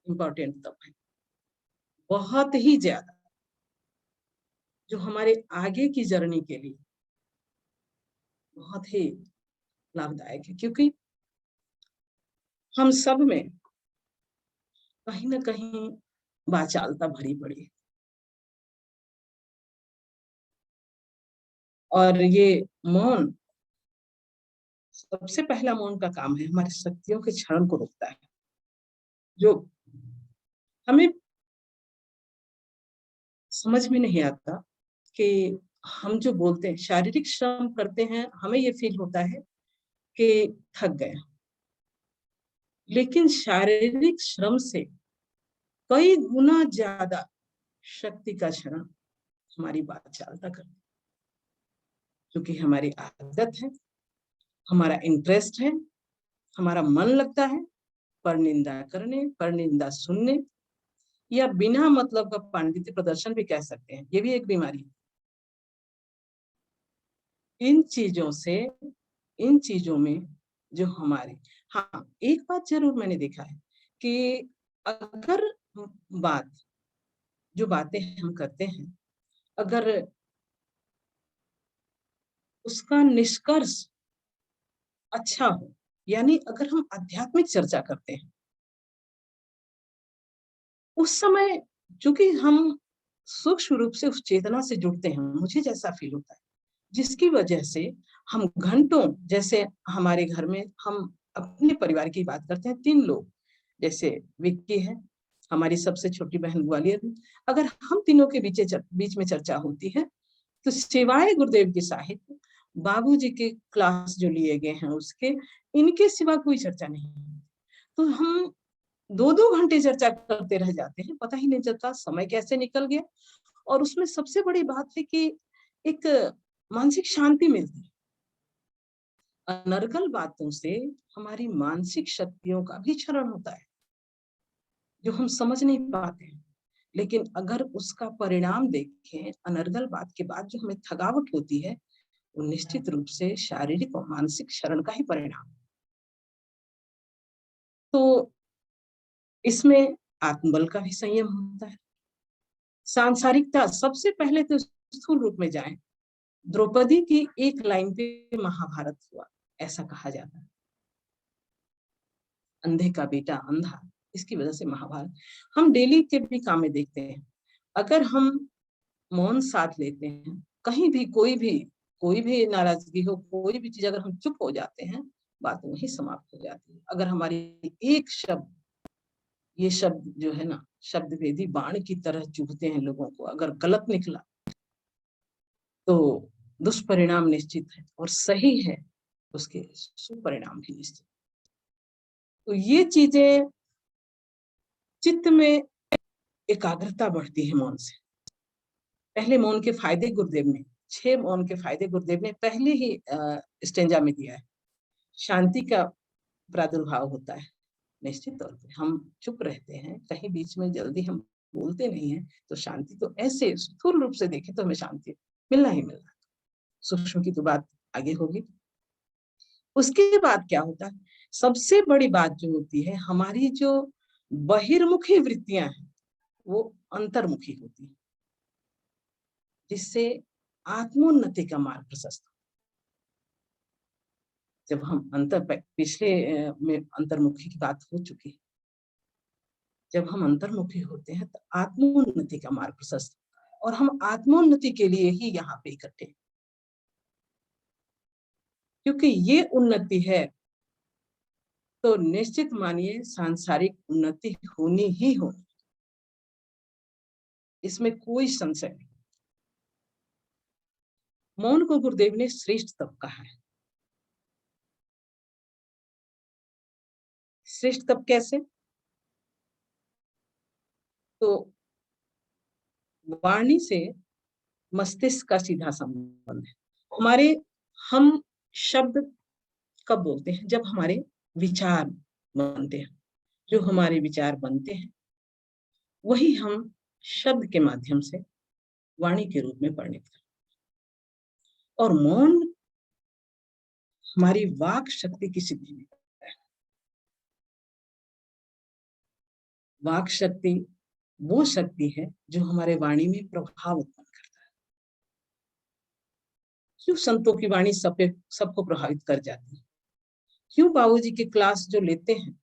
इंपॉर्टेंट तप है, बहुत ही ज्यादा, जो हमारे आगे की जर्नी के लिए बहुत ही लाभदायक है। क्योंकि हम सब में कहीं ना कहीं वाचालता भरी पड़ी है, और ये मौन, सबसे पहला मौन का काम है हमारी शक्तियों के क्षरण को रोकता है। जो हमें समझ में नहीं आता कि हम जो बोलते हैं, शारीरिक श्रम करते हैं, हमें ये फील होता है कि थक गए, लेकिन शारीरिक श्रम से कई गुना ज्यादा शक्ति का क्षरण हमारी बात चालता करती है, क्योंकि हमारी आदत है, हमारा इंटरेस्ट है, हमारा मन लगता है पर निंदा करने, पर निंदा सुनने, या बिना मतलब का पांडित्य प्रदर्शन भी कह सकते हैं, ये भी एक बीमारी है। इन चीजों में जो हमारे, हाँ एक बात जरूर मैंने देखा है कि अगर बात जो बातें हम करते हैं, अगर उसका निष्कर्ष अच्छा हो, यानी अगर हम आध्यात्मिक चर्चा करते हैं, उस समय चूंकि हम सूक्ष्म रूप से उस चेतना से जुड़ते हैं, मुझे जैसा फील होता है, जिसकी वजह से हम घंटों, जैसे हमारे घर में हम अपने परिवार की बात करते हैं, 3 लोग, जैसे विक्की है, हमारी सबसे छोटी बहन ग्वालियर में, अगर हम तीनों के बीच में चर्चा होती है, तो सिवाय गुरुदेव के साहित्य, बाबूजी के क्लास जो लिए गए हैं उसके, इनके सिवा कोई चर्चा नहीं। तो हम 2-2 घंटे चर्चा करते रह जाते हैं, पता ही नहीं चलता समय कैसे निकल गया। और उसमें सबसे बड़ी बात है कि एक मानसिक शांति मिलती है। अनर्गल बातों से हमारी मानसिक शक्तियों का भी क्षरण होता है, जो हम समझ नहीं पाते हैं। लेकिन अगर उसका परिणाम देखें, अनर्गल बात के बाद जो हमें थकावट होती है, वो निश्चित रूप से शारीरिक और मानसिक क्षरण का ही परिणाम। तो इसमें आत्मबल का भी संयम होता है। सांसारिकता, सबसे पहले तो स्थूल रूप में जाएं, द्रौपदी की एक लाइन पे महाभारत हुआ, ऐसा कहा जाता है। अंधे का बेटा अंधा, इसकी वजह से महाभारत। हम डेली के भी काम में देखते हैं, अगर हम मौन साथ लेते हैं, कहीं भी कोई भी नाराजगी हो, कोई भी चीज, अगर हम चुप हो जाते हैं, बात वहीं समाप्त हो जाती है। अगर हमारी एक शब्द, ये शब्द जो है ना, शब्द वेदी बाण की तरह चुभते हैं लोगों को, अगर गलत निकला तो दुष्परिणाम निश्चित है, और सही है उसके सुपरिणाम भी निश्चित। तो ये चीजें, चित्त में एकाग्रता बढ़ती है मौन से। पहले मौन के फायदे गुरुदेव ने, 6 मौन के फायदे गुरुदेव ने पहले ही स्टेंजा में दिया है। शांति का प्रादुर्भाव होता है, निश्चित तौर पे हम चुप रहते हैं, कहीं बीच में जल्दी हम बोलते नहीं है, तो शांति तो ऐसे स्थूल रूप से देखें तो हमें शांति मिलना ही मिलना। सूक्ष्म की तो बात आगे होगी। उसके बाद क्या होता है, सबसे बड़ी बात जो होती है, हमारी जो बहिर्मुखी वृत्तियां हैं वो अंतर्मुखी होती है, जिससे आत्मोन्नति का मार्ग प्रशस्त। जब हम पिछले में अंतर्मुखी की बात हो चुकी है, जब हम अंतर्मुखी होते हैं तो आत्मोन्नति का मार्ग प्रशस्त होता है, और हम आत्मोन्नति के लिए ही यहाँ पे इकट्ठे हैं, क्योंकि ये उन्नति है तो निश्चित मानिए सांसारिक उन्नति होनी ही होनी, इसमें कोई संशय नहीं। मौन को गुरुदेव ने श्रेष्ठ तप कहा है। श्रेष्ठ तप कैसे? तो वाणी से मस्तिष्क का सीधा संबंध है। हम शब्द कब बोलते हैं? जब हमारे विचार बनते हैं। जो हमारे विचार बनते हैं वही हम शब्द के माध्यम से वाणी के रूप में परिणित करते हैं। और मौन हमारी वाक शक्ति की सिद्धि में करता है। वाक शक्ति वो शक्ति है जो हमारे वाणी में प्रभाव उत्पन्न करता है। क्यों संतों की वाणी सबको प्रभावित कर जाती है? क्यों बाबूजी की क्लास जो लेते हैं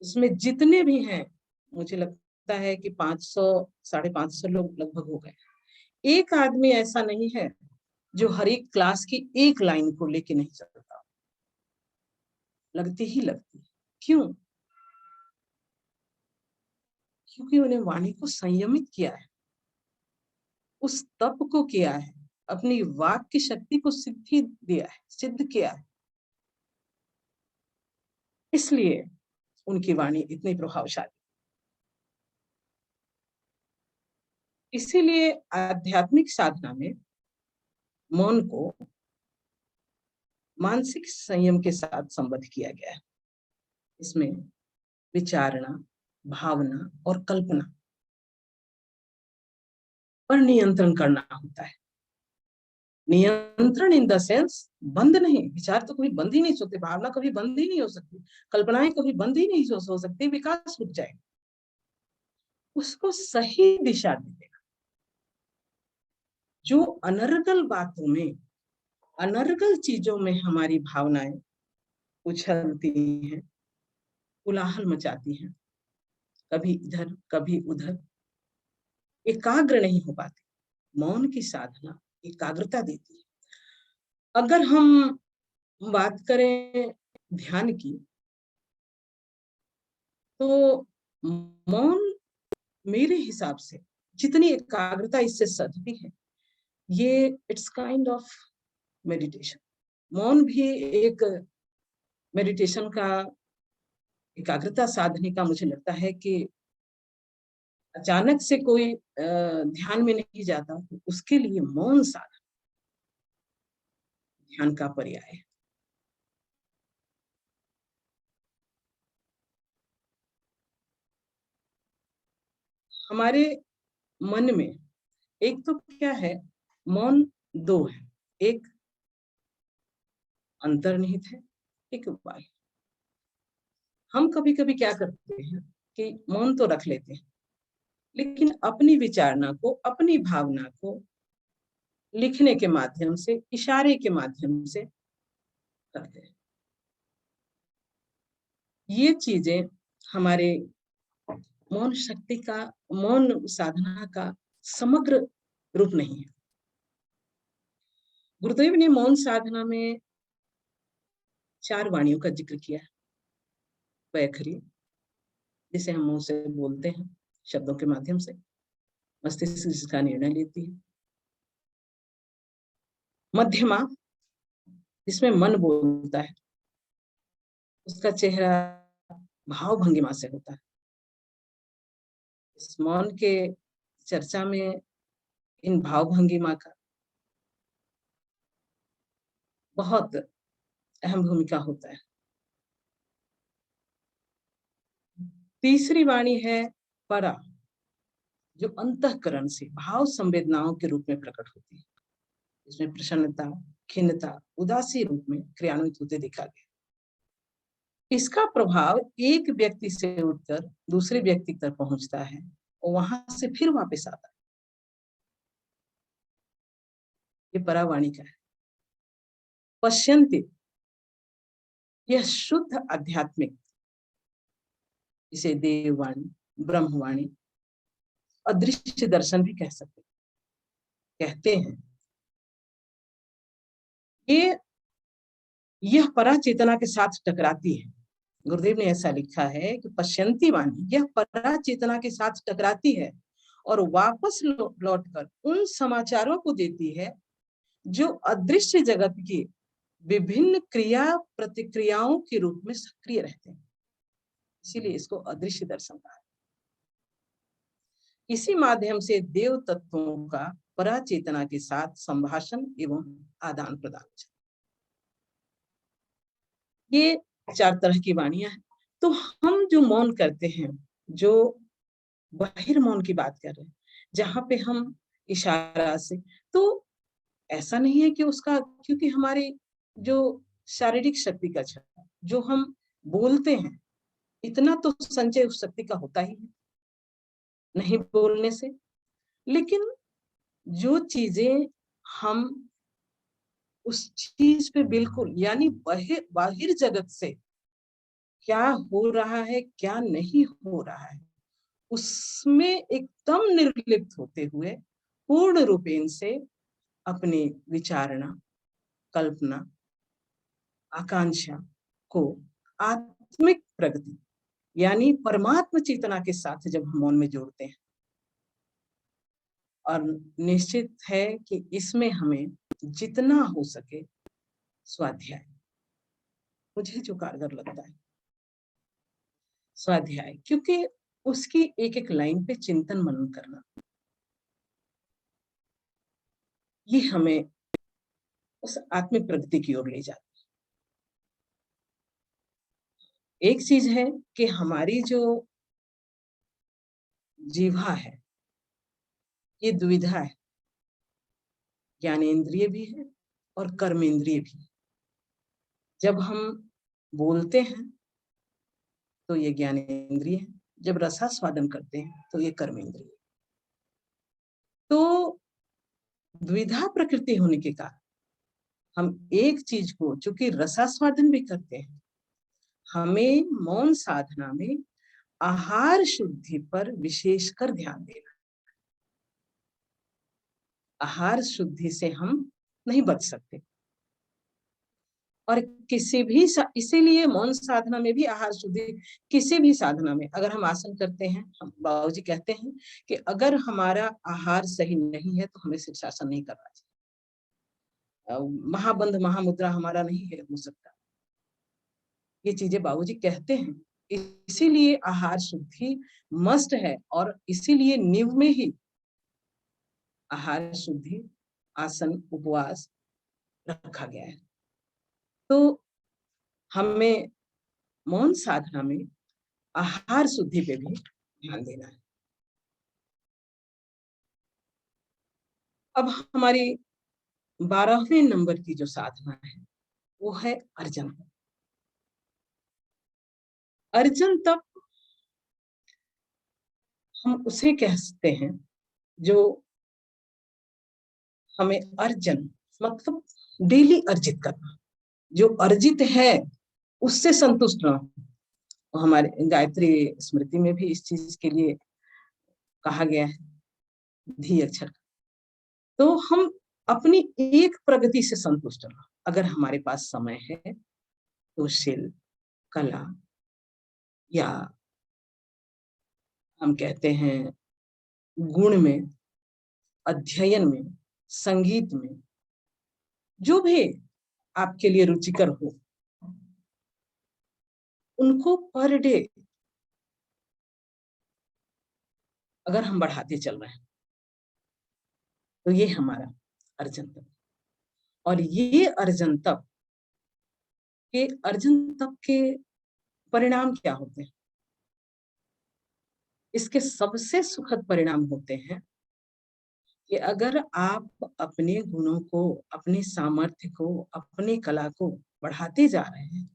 उसमें जितने भी हैं, मुझे लगता है कि 500 550 लोग लगभग हो गए, एक आदमी ऐसा नहीं है जो हर एक क्लास की एक लाइन को लेके नहीं चलता, लगती ही लगती है। क्यों? क्योंकि उन्हें वाणी को संयमित किया है, उस तप को किया है, अपनी वाक की शक्ति को सिद्ध किया है। इसलिए उनकी वाणी इतनी प्रभावशाली। इसीलिए आध्यात्मिक साधना में मौन को मानसिक संयम के साथ संबद्ध किया गया है। इसमें विचारणा, भावना और कल्पना पर नियंत्रण करना होता है। नियंत्रण इन द सेंस बंद नहीं, विचार तो कभी बंद ही नहीं होते, भावना कभी बंद ही नहीं हो सकती, कल्पनाएं कभी बंद ही नहीं हो सकती, विकास रुक जाएगा। उसको सही दिशा दे देना। जो अनर्गल बातों में, अनर्गल चीजों में हमारी भावनाएं उछलती हैं, कोलाहल मचाती हैं, कभी इधर कभी उधर, एकाग्र नहीं हो पाती। मौन की साधना एकाग्रता देती है। अगर हम बात करें ध्यान की, तो मौन मेरे हिसाब से जितनी एकाग्रता इससे सधती है, ये इट्स काइंड ऑफ मेडिटेशन। मौन भी एक मेडिटेशन का, एकाग्रता साधने का, मुझे लगता है कि अचानक से कोई ध्यान में नहीं जाता, तो उसके लिए मौन साधना ध्यान का पर्याय है। हमारे मन में एक तो क्या है, मौन दो है, एक अंतर्निहित है, एक बाह्य। हम कभी कभी क्या करते हैं कि मौन तो रख लेते हैं, लेकिन अपनी विचारणा को, अपनी भावना को लिखने के माध्यम से, इशारे के माध्यम से करते हैं। ये चीजें हमारे मौन शक्ति का, मौन साधना का समग्र रूप नहीं है। गुरुदेव ने मौन साधना में 4 वाणियों का जिक्र किया है। वैखरी, जिसे हम मुंह से बोलते हैं, शब्दों के माध्यम से मस्तिष्क जिसका निर्णय लेती है। मध्यमा, जिसमें मन बोलता है, उसका चेहरा भाव भंगिमा से होता है। इस मौन के चर्चा में इन भाव भंगिमा का बहुत अहम भूमिका होता है। तीसरी वाणी है परा, जो अंतःकरण से भाव संवेदनाओं के रूप में प्रकट होती है। इसमें प्रसन्नता, खिन्नता, उदासी रूप में क्रियान्वित होते देखा गया। इसका प्रभाव एक व्यक्ति से उठकर दूसरे व्यक्ति तक पहुंचता है और वहां से फिर वापस आता है। ये परावाणी का है। पश्यन्ति, यह शुद्ध आध्यात्मिक, इसे देववाणी, ब्रह्मवाणी, अदृश्य दर्शन भी कह सकते, कहते हैं। यह परा चेतना के साथ टकराती है। गुरुदेव ने ऐसा लिखा है कि पश्यन्ति वाणी यह परा चेतना के साथ टकराती है और वापस लौटकर उन समाचारों को देती है जो अदृश्य जगत की विभिन्न क्रिया प्रतिक्रियाओं के रूप में सक्रिय रहते हैं। इसीलिए इसको अदृश्य दर्शन कहा है। इसी माध्यम से देव तत्वों का पराचेतना के साथ संभाषण एवं आदान प्रदान। ये 4 तरह की वाणियां हैं। तो हम जो मौन करते हैं, जो बहिर्मौन की बात कर रहे हैं, जहां पे हम इशारा से, तो ऐसा नहीं है कि उसका, क्योंकि हमारी जो शारीरिक शक्ति का क्षरण, जो हम बोलते हैं, इतना तो संचय उस शक्ति का होता ही है नहीं बोलने से। लेकिन जो चीजें हम उस चीज पे बिल्कुल, यानी बाहिर जगत से क्या हो रहा है, क्या नहीं हो रहा है, उसमें एकदम निर्लिप्त होते हुए पूर्ण रूपेण से अपनी विचारणा, कल्पना, आकांक्षा को आत्मिक प्रगति यानी परमात्म चेतना के साथ जब हम मौन में जोड़ते हैं, और निश्चित है कि इसमें हमें जितना हो सके स्वाध्याय, मुझे जो कारगर लगता है, स्वाध्याय, क्योंकि उसकी एक एक लाइन पे चिंतन मनन करना, ये हमें उस आत्मिक प्रगति की ओर ले जाता है। एक चीज है कि हमारी जो जीवा है, ये दुविधा है, ज्ञानेंद्रिय भी है और कर्मेंद्रिय भी है। जब हम बोलते हैं तो ये ज्ञानेंद्रिय है, जब रसास्वादन करते हैं तो ये कर्मेंद्रिय। तो द्विधा प्रकृति होने के कारण हम एक चीज को, चूंकि रसास्वादन भी करते हैं, हमें मौन साधना में आहार शुद्धि पर विशेषकर ध्यान देना। आहार शुद्धि से हम नहीं बच सकते, और किसी भी इसीलिए मौन साधना में भी आहार शुद्धि, किसी भी साधना में अगर हम आसन करते हैं, हम बाबूजी कहते हैं कि अगर हमारा आहार सही नहीं है तो हमें शीर्षासन नहीं करना चाहिए। महाबंध महामुद्रा हमारा नहीं है हो सकता, ये चीजें बाबूजी कहते हैं। इसीलिए आहार शुद्धि मस्ट है, और इसीलिए नींव में ही आहार शुद्धि, आसन, उपवास रखा गया है। तो हमें मौन साधना में आहार शुद्धि पे भी ध्यान देना है। अब हमारी 12वें नंबर की जो साधना है वो है अर्जन। अर्जन तक हम उसे कह सकते हैं जो हमें अर्जन मतलब डेली अर्जित करना, जो अर्जित है उससे संतुष्ट रहना। हमारे गायत्री स्मृति में भी इस चीज के लिए कहा गया है, धी अक्षर। तो हम अपनी एक प्रगति से संतुष्ट रहना। अगर हमारे पास समय है तो शिल्प, कला, या हम कहते हैं गुण में, अध्ययन में, संगीत में, जो भी आपके लिए रुचिकर हो, उनको पर डे अगर हम बढ़ाते चल रहे हैं तो ये हमारा अर्जन तप। और ये अर्जन तप के परिणाम क्या होते हैं? इसके सबसे सुखद परिणाम होते हैं कि अगर आप अपने गुणों को, अपने सामर्थ्य को, अपनी कला को बढ़ाते जा रहे हैं,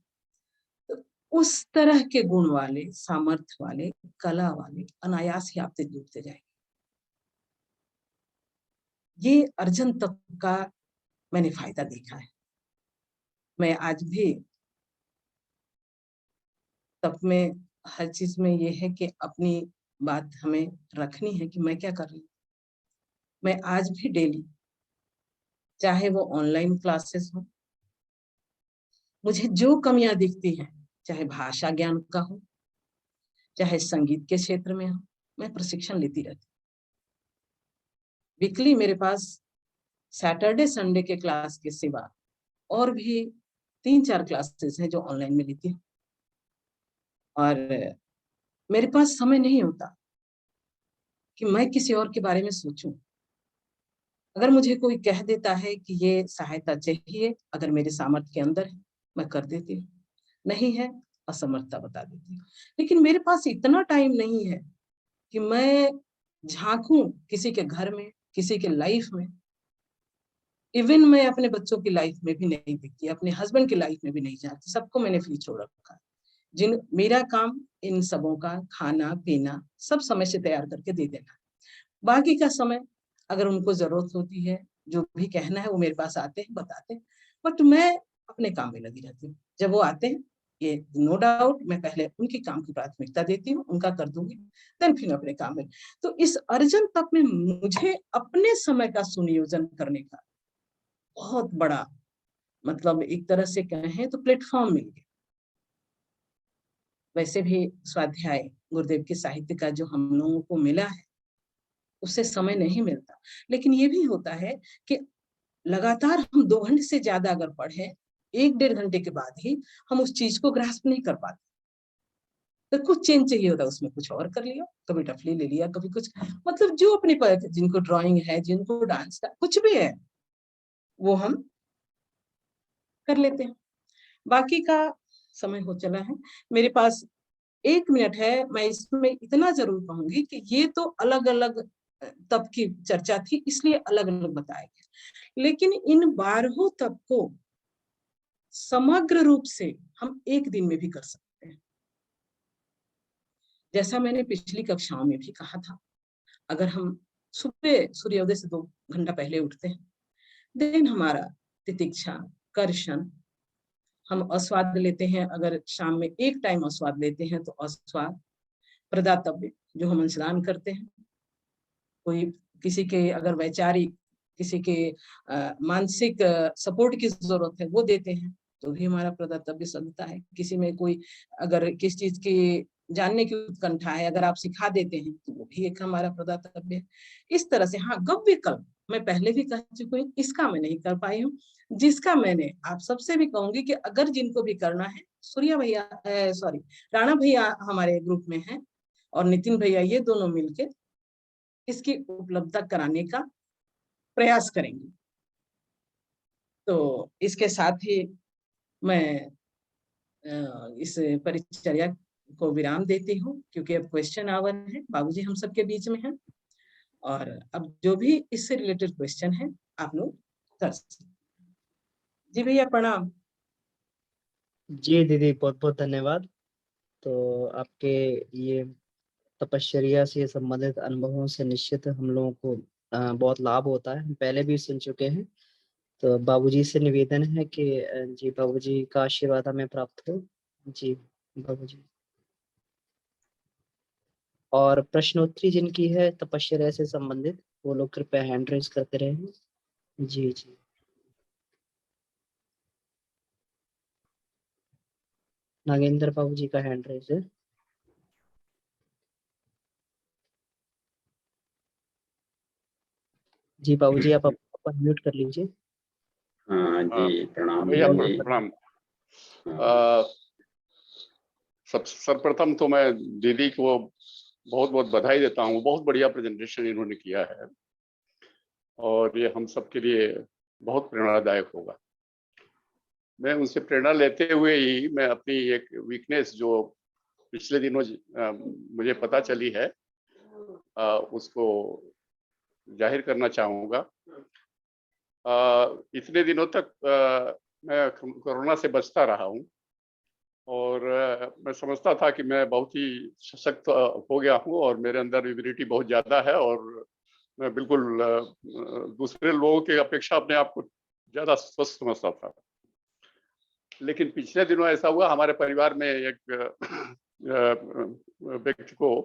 तो उस तरह के गुण वाले, सामर्थ्य वाले, कला वाले अनायास ही आपसे जुड़ते जाएंगे। ये अर्जन तत्व का मैंने फायदा देखा है। मैं आज भी तप में, हर चीज में ये है कि अपनी बात हमें रखनी है कि मैं क्या कर रही हूँ। मैं आज भी डेली, चाहे वो ऑनलाइन क्लासेस हो, मुझे जो कमियां दिखती हैं, चाहे भाषा ज्ञान का हो, चाहे संगीत के क्षेत्र में हो, मैं प्रशिक्षण लेती रहती। वीकली मेरे पास सैटरडे संडे के क्लास के सिवा और भी 3-4 क्लासेस हैं जो ऑनलाइन में लेती हूँ। और मेरे पास समय नहीं होता कि मैं किसी और के बारे में सोचूं। अगर मुझे कोई कह देता है कि ये सहायता चाहिए, अगर मेरे सामर्थ्य के अंदर है, मैं कर देती हूँ, नहीं है असमर्थता बता देती हूँ। लेकिन मेरे पास इतना टाइम नहीं है कि मैं झांकूं किसी के घर में, किसी के लाइफ में। इवन मैं अपने बच्चों की लाइफ में भी नहीं दिखती, अपने हस्बैंड की लाइफ में भी नहीं जाती, सबको मैंने फ्री छोड़ रखा है। मेरा काम इन सबों का खाना पीना सब समय से तैयार करके दे देना। बाकी का समय अगर उनको जरूरत होती है, जो भी कहना है वो मेरे पास आते हैं, बताते हैं, बट मैं अपने काम में लगी रहती हूँ। जब वो आते हैं, ये नो डाउट मैं पहले उनके काम की प्राथमिकता देती हूँ, उनका कर दूंगी, देन फिर अपने काम में। तो इस अर्जन तक में मुझे अपने समय का सुनियोजन करने का बहुत बड़ा, मतलब एक तरह से कहें तो प्लेटफॉर्म मिल गया। वैसे भी स्वाध्याय गुरुदेव के साहित्य का जो हम लोगों को मिला है, उससे समय नहीं मिलता। लेकिन ये भी होता है कि लगातार हम 2 घंटे से ज्यादा अगर पढ़े, 1-1.5 घंटे के बाद ही हम उस चीज को ग्रास्प नहीं कर पाते। तो कुछ चेंज चाहिए होता है उसमें कुछ और कर लिया, कभी टफली ले लिया, कभी कुछ, मतलब जो अपनी जिनको ड्राइंग है, जिनको डांस का कुछ भी है वो हम कर लेते हैं। बाकी का समय हो चला है, मेरे पास 1 मिनट है। मैं इसमें इतना जरूर कहूंगी कि ये तो अलग अलग तब की चर्चा थी, इसलिए अलग अलग बताया गया, लेकिन इन 12 तब को समग्र रूप से हम एक दिन में भी कर सकते हैं। जैसा मैंने पिछली कक्षाओं में भी कहा था, अगर हम सुबह सूर्योदय से 2 घंटा पहले उठते हैं, देन हमारा तितिक्षा, कर्षण, हम अस्वाद लेते हैं, अगर शाम में एक टाइम अस्वाद लेते हैं तो अस्वाद, प्रदातव्य जो हम स्नान करते हैं, कोई किसी के अगर वैचारिक, किसी के मानसिक सपोर्ट की जरूरत है वो देते हैं तो भी हमारा प्रदातव्य सदता है। किसी में कोई अगर किस चीज की जानने की उत्कंठा है, अगर आप सिखा देते हैं तो वो भी एक हमारा प्रदातव्य है। इस तरह से हाँ, गव्य कल्प मैं पहले भी कह चुकी हूँ, इसका मैं नहीं कर पाई हूँ, जिसका मैंने आप सबसे भी कहूंगी कि अगर जिनको भी करना है, सूर्या भैया सॉरी राणा भैया हमारे ग्रुप में है और नितिन भैया, ये दोनों मिलकर इसकी उपलब्धता कराने का प्रयास करेंगे। तो इसके साथ ही मैं इस परिचर्या को विराम देती हूँ, क्योंकि अब क्वेश्चन आवर है, बाबूजी हम सबके बीच में हैं, और अब जो भी इससे रिलेटेड क्वेश्चन है आप लोग कर सकते। जी भैया प्रणाम। जी दीदी, बहुत बहुत धन्यवाद। तो आपके ये तपश्चर्या से संबंधित अनुभवों से निश्चित हम लोगों को बहुत लाभ होता है, हम पहले भी सुन चुके हैं। तो बाबूजी से निवेदन है कि जी बाबूजी का आशीर्वाद हमें प्राप्त हो। जी बाबूजी। और प्रश्नोत्तरी जिनकी है तपश्चर्या से संबंधित, वो लोग कृपया हैंड रेज करते रहे। जी जी। नागेंद्र बाबूजी का हैंड रेज है। जी बाबूजी, आप अनम्यूट कर लीजिए। हाँ जी, प्रणाम भैया जी। प्रणाम। सर्वप्रथम तो मैं दीदी को बहुत बहुत बधाई देता हूँ, बहुत बढ़िया प्रेजेंटेशन इन्होंने किया है और ये हम सबके लिए बहुत प्रेरणादायक होगा। मैं उनसे प्रेरणा लेते हुए ही मैं अपनी एक वीकनेस जो पिछले दिनों मुझे पता चली है उसको जाहिर करना चाहूँगा। इतने दिनों तक मैं कोरोना से बचता रहा हूँ और मैं समझता था कि मैं बहुत ही सशक्त हो गया हूँ और मेरे अंदर इम्यूनिटी बहुत ज़्यादा है और मैं बिल्कुल दूसरे लोगों की अपेक्षा अपने आप को ज़्यादा स्वस्थ समझता था। लेकिन पिछले दिनों ऐसा हुआ, हमारे परिवार में एक व्यक्ति को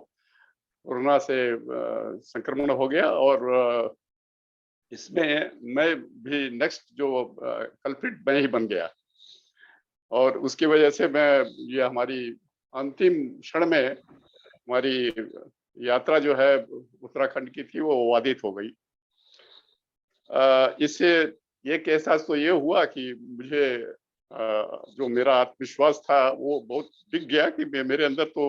कोरोना से संक्रमण हो गया और इसमें मैं भी नेक्स्ट जो कल्प्रिट मैं ही बन गया और उसकी वजह से मैं ये हमारी अंतिम क्षण में हमारी यात्रा जो है उत्तराखंड की थी वो बाधित हो गई। इससे एक एहसास तो ये हुआ कि मुझे जो मेरा आत्मविश्वास था वो बहुत दिख गया कि मेरे अंदर तो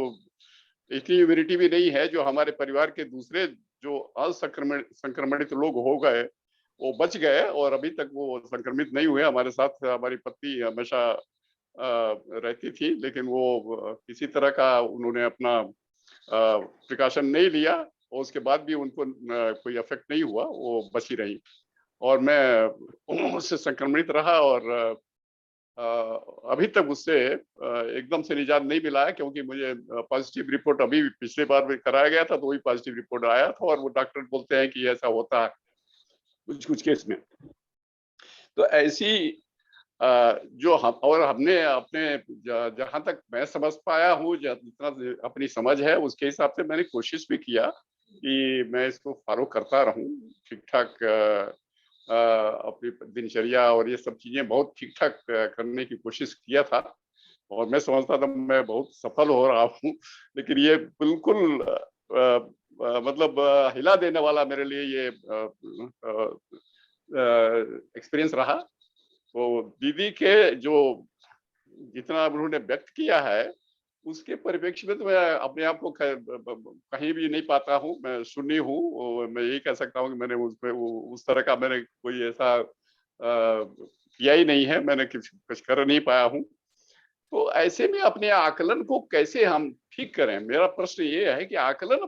इतनी इम्यूनिटी भी नहीं है। जो हमारे परिवार के दूसरे जो संक्रमित लोग हो गए वो बच गए और अभी तक वो संक्रमित नहीं हुए। हमारे साथ हमारी पत्नी हमेशा रहती थी, लेकिन वो किसी तरह का उन्होंने अपना प्रिकॉशन नहीं लिया और उसके बाद भी उनको कोई इफेक्ट नहीं हुआ, वो बची रही और मैं उससे संक्रमित रहा और अभी तक उससे एकदम से निजात नहीं मिला है, क्योंकि मुझे पॉजिटिव रिपोर्ट अभी पिछले बार भी कराया गया था तो वही पॉजिटिव रिपोर्ट आया था और वो डॉक्टर बोलते हैं कि ऐसा होता है कुछ कुछ केस में। तो ऐसी जो हम और हमने अपने जहां तक मैं समझ पाया हूँ, जितना अपनी समझ है उसके हिसाब से मैंने कोशिश भी किया कि मैं इसको फॉलो करता रहूं ठीक ठाक, अपनी दिनचर्या और ये सब चीजें बहुत ठीक ठाक करने की कोशिश किया था और मैं समझता था मैं बहुत सफल हो रहा हूँ। लेकिन ये बिल्कुल मतलब हिला देने वाला मेरे लिए ये एक्सपीरियंस रहा। तो दीदी के जो जितना उन्होंने व्यक्त किया है उसके परिप्रेक्ष्य में तो मैं अपने आप को कहीं भी नहीं पाता हूँ। मैं सुन्नी हूँ और मैं यही कह सकता हूँ कि मैंने उसमें उस तरह का मैंने कोई ऐसा किया ही नहीं है, मैंने कुछ कर नहीं पाया हूँ। तो ऐसे में अपने आकलन को कैसे हम ठीक करें? मेरा प्रश्न ये है कि आकलन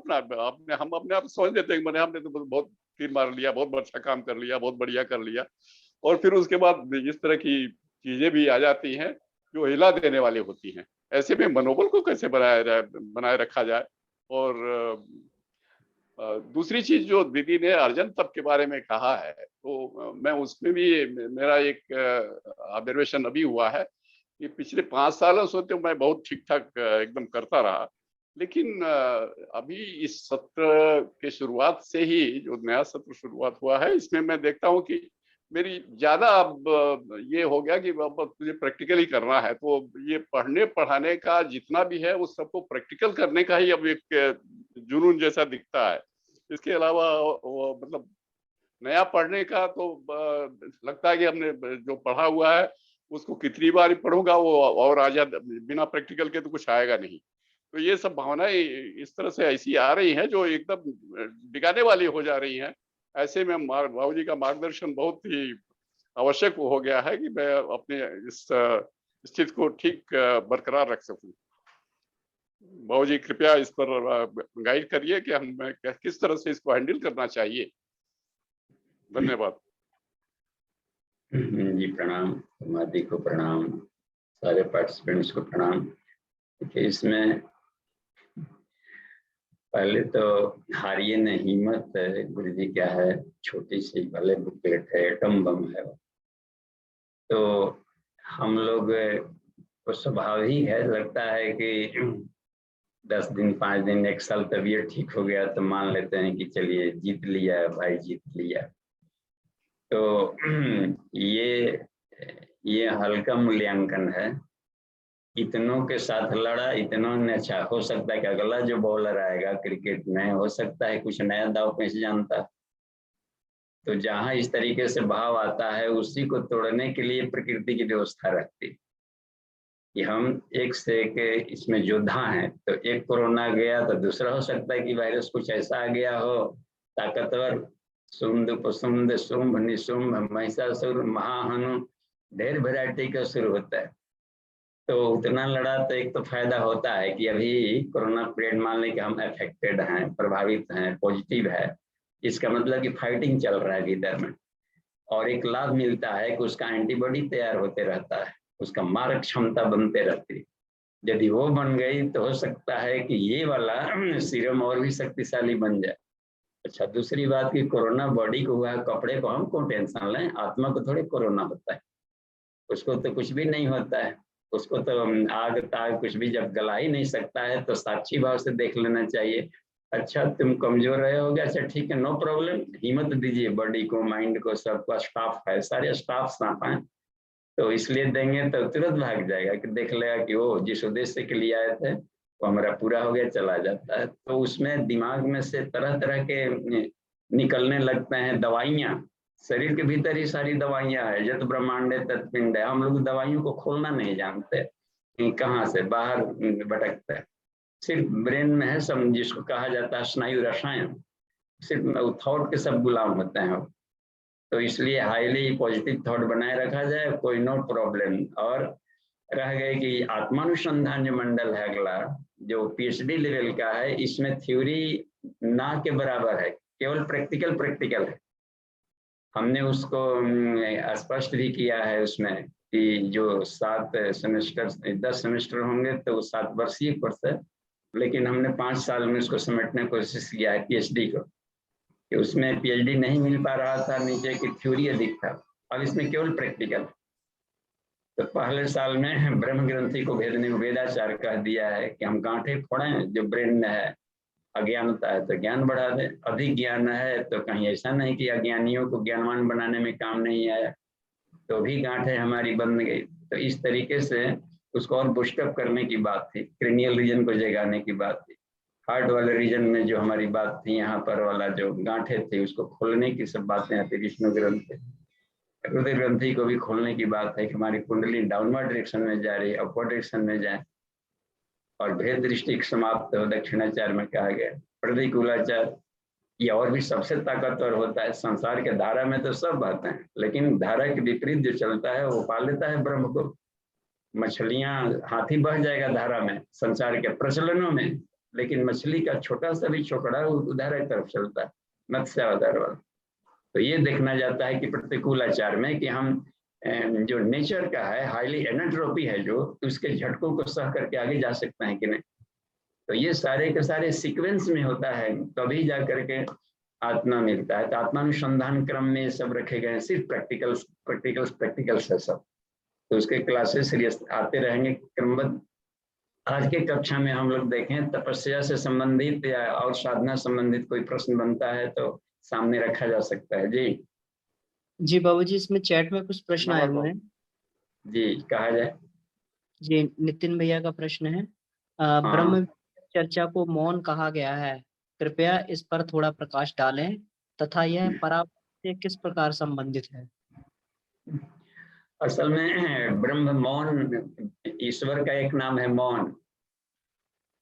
हम अपने आप समझ लेते हैं कि हमने तो बहुत तीर मार लिया, बहुत अच्छा काम कर लिया, बहुत बढ़िया कर लिया, और फिर उसके बाद इस तरह की चीजें भी आ जाती हैं जो हिला देने वाली होती हैं। ऐसे में मनोबल को कैसे बनाए रखा जाए? और दूसरी चीज जो दीदी ने अर्जन तप के बारे में कहा है, तो मैं उसमें भी मेरा एक ऑब्जर्वेशन अभी हुआ है कि पिछले 5 सालों से तो मैं बहुत ठीक ठाक एकदम करता रहा, लेकिन अभी इस सत्र के शुरुआत से ही जो नया सत्र शुरुआत हुआ है, इसमें मैं देखता हूँ कि मेरी ज्यादा अब ये हो गया कि अब मुझे प्रैक्टिकल ही करना है। तो ये पढ़ने पढ़ाने का जितना भी है वो सबको प्रैक्टिकल करने का ही अब एक जुनून जैसा दिखता है। इसके अलावा वो मतलब नया पढ़ने का तो लगता है कि हमने जो पढ़ा हुआ है उसको कितनी बार पढ़ूंगा वो और आ जाता, बिना प्रैक्टिकल के तो कुछ आएगा नहीं। तो ये सब भावनाएं इस तरह से ऐसी आ रही हैं जो एकदम डिगाने वाली हो जा रही हैं। ऐसे में बाबू जी का मार्गदर्शन बहुत ही आवश्यक हो गया है कि मैं अपने इस स्थिति को ठीक बरकरार रख सकूं। बाबू जी कृपया इस पर गाइड करिए कि हम किस तरह से इसको हैंडल करना चाहिए। धन्यवाद जी। प्रणाम समाधि को प्रणाम, सारे पार्टिसिपेंट्स को प्रणाम। देखिए इसमें पहले तो हारिए न हिम्मत, गुरु जी क्या है, छोटी सी भले बुकलेट है, एटम बम है। तो हम लोग को स्वभाव ही है, लगता है कि 10 दिन 5 दिन 1 साल तबीयत ठीक हो गया तो मान लेते हैं कि चलिए जीत लिया भाई, जीत लिया। तो ये हल्का मूल्यांकन है। इतनों के साथ लड़ा, इतनों ने, अच्छा हो सकता है कि अगला जो बॉलर आएगा क्रिकेट में हो सकता है कुछ नया दाव पेश जानता। तो जहां इस तरीके से भाव आता है उसी को तोड़ने के लिए प्रकृति की व्यवस्था रहती कि हम एक से एक इसमें योद्धा हैं। तो एक कोरोना गया तो दूसरा हो सकता है कि वायरस कुछ ऐसा आ गया हो ताकतवर, सुंद पुसुंद शुंभ निशुंभ महिषासुर महाहनु, ढेर वैरायटी का शुरू होता है। तो उतना लड़ा तो एक तो फायदा होता है कि अभी कोरोना पीरियड मान लें कि हम अफेक्टेड हैं, प्रभावित हैं, पॉजिटिव है, इसका मतलब कि फाइटिंग चल रहा है भीतर में। और एक लाभ मिलता है कि उसका एंटीबॉडी तैयार होते रहता है, उसका मारक क्षमता बनते रहती है। यदि वो बन गई तो हो सकता है कि ये वाला सीरम और भी शक्तिशाली बन जाए। अच्छा, दूसरी बात कि कोरोना बॉडी को हुआ है, कपड़े को हम क्यों टेंशन लें, आत्मा को थोड़े कोरोना होता है, उसको तो कुछ भी नहीं होता है, उसको तो आग ताग कुछ भी जब गला ही नहीं सकता है तो साक्षी भाव से देख लेना चाहिए। अच्छा तुम कमजोर रहे होगे, अच्छा ठीक है, नो प्रॉब्लम, हिम्मत दीजिए बॉडी को, माइंड को, सबका स्टाफ है, सारे स्टाफ साफ हैं, तो इसलिए देंगे तो तुरंत भाग जाएगा कि देख लेगा कि वो जिस उद्देश्य के लिए आए थे वो हमारा पूरा हो गया, चला जाता है। तो उसमें दिमाग में से तरह तरह के निकलने लगते हैं दवाइयाँ। शरीर के भीतर ही सारी दवाइयाँ है, जत ब्रह्मांड तत्पिंड है। हम लोग दवाइयों को खोलना नहीं जानते कि कहाँ से बाहर भटकता है। सिर्फ ब्रेन में है सब, जिसको कहा जाता है स्नायु रसायन, सिर्फ थॉट के सब गुलाम होते हैं। तो इसलिए हाईली पॉजिटिव थॉट बनाए रखा जाए, कोई नो प्रॉब्लम। और रह गए कि आत्मानुसंधान जो मंडल है अगला, जो पीएचडी लेवल का है, इसमें थ्योरी ना के बराबर है, केवल प्रैक्टिकल है। हमने उसको स्पष्ट भी किया है उसमें कि जो 7 सेमेस्टर 10 सेमेस्टर होंगे तो 7 वर्षीय कोर्स है, लेकिन हमने 5 साल में उसको समेटने की कोशिश किया है पीएचडी को, कि उसमें पीएचडी नहीं मिल पा रहा था, नीचे की थ्योरी अधिक था, अब इसमें केवल प्रैक्टिकल। तो पहले साल में ब्रह्म ग्रंथि को भेदने को वेदाचार्य कह दिया है कि हम गांठे फोड़ें, जो ब्रेन में है अज्ञानता है तो ज्ञान बढ़ा दे, अधिक ज्ञान है तो कहीं ऐसा नहीं कि अज्ञानियों को ज्ञानवान बनाने में काम नहीं आया, तो भी गांठें हमारी बन गई। तो इस तरीके से उसको और बुस्टअप करने की बात थी, क्रेनियल रीजन को जगाने की बात थी, हार्ट वाले रीजन में जो हमारी बात थी, यहाँ पर वाला जो गांठे थे उसको खोलने की सब बातें आती। विष्णु ग्रंथ हृदय ग्रंथि को भी खोलने की बात है कि हमारी कुंडली डाउनवर्ड डायरेक्शन में जा रही है, अपवर्ड डायरेक्शन में जाए। और भेद दृष्टि समाप्त हो दक्षिणाचार में कहा गया। प्रतिकूलाचार ये और भी सबसे ताकतवर होता है। संसार के धारा में तो सब बातें हैं, लेकिन धारा के विपरीत जो चलता है वो पा लेता है ब्रह्म को। मछलियां, हाथी बह जाएगा धारा में संसार के प्रचलनों में, लेकिन मछली का छोटा सा भी छोकड़ा उधर की तरफ चलता है, मत्स्यावतार वाला। तो ये देखना जाता है कि प्रतिकूलाचार में कि हम जो नेचर का है, हाईली एनाट्रोपी है जो, उसके झटकों को सह करके आगे जा सकते हैं कि नहीं। तो ये सारे के सारे सीक्वेंस में होता है, तभी जा करके आत्मा मिलता है। तो आत्मानुसंधान क्रम में सब रखे गए हैं, सिर्फ प्रैक्टिकल्स है सब। तो उसके क्लासेस सीरियस आते रहेंगे क्रमबद्ध। आज के कक्षा में हम लोग देखें तपस्या से संबंधित या और साधना संबंधित कोई प्रश्न बनता है तो सामने रखा जा सकता है। जी बाबूजी, इसमें चैट में कुछ प्रश्न आए हुए हैं। जी, कहा जाए। जी, नितिन भैया का प्रश्न है, ब्रह्म चर्चा को मौन कहा गया है, कृपया इस पर थोड़ा प्रकाश डालें, तथा यह परावर्त से किस प्रकार संबंधित है। असल में ब्रह्म मौन, ईश्वर का एक नाम है मौन।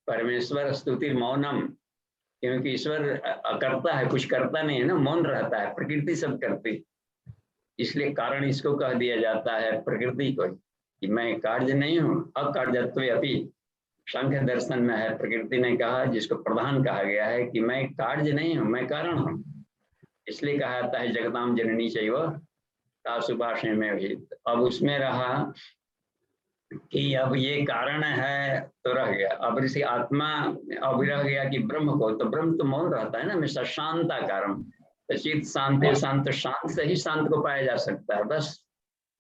परमेश्वर स्तुति मौनम, क्योंकि ईश्वर अकर्ता है, कुछ करता नहीं है ना, मौन रहता है, प्रकृति सब करती। इसलिए कारण इसको कह दिया जाता है प्रकृति को कि मैं कार्य नहीं हूँ, अकार्यत्वे अपि। सांख्य दर्शन में है, प्रकृति ने कहा, जिसको प्रधान कहा गया है कि मैं कार्य नहीं हूँ, मैं कारण हूँ। इसलिए कहा जाता है जगताम जननी चैव तासुभाषे में भी। अब उसमें रहा कि अब ये कारण है तो रह गया, अब इसी आत्मा अब रह गया कि ब्रह्म को, तो ब्रह्म तो मौन रहता है ना हमेशा, शांताकारम। तो चित्त शांति शांत, शांत से ही शांत को पाया जा सकता है। बस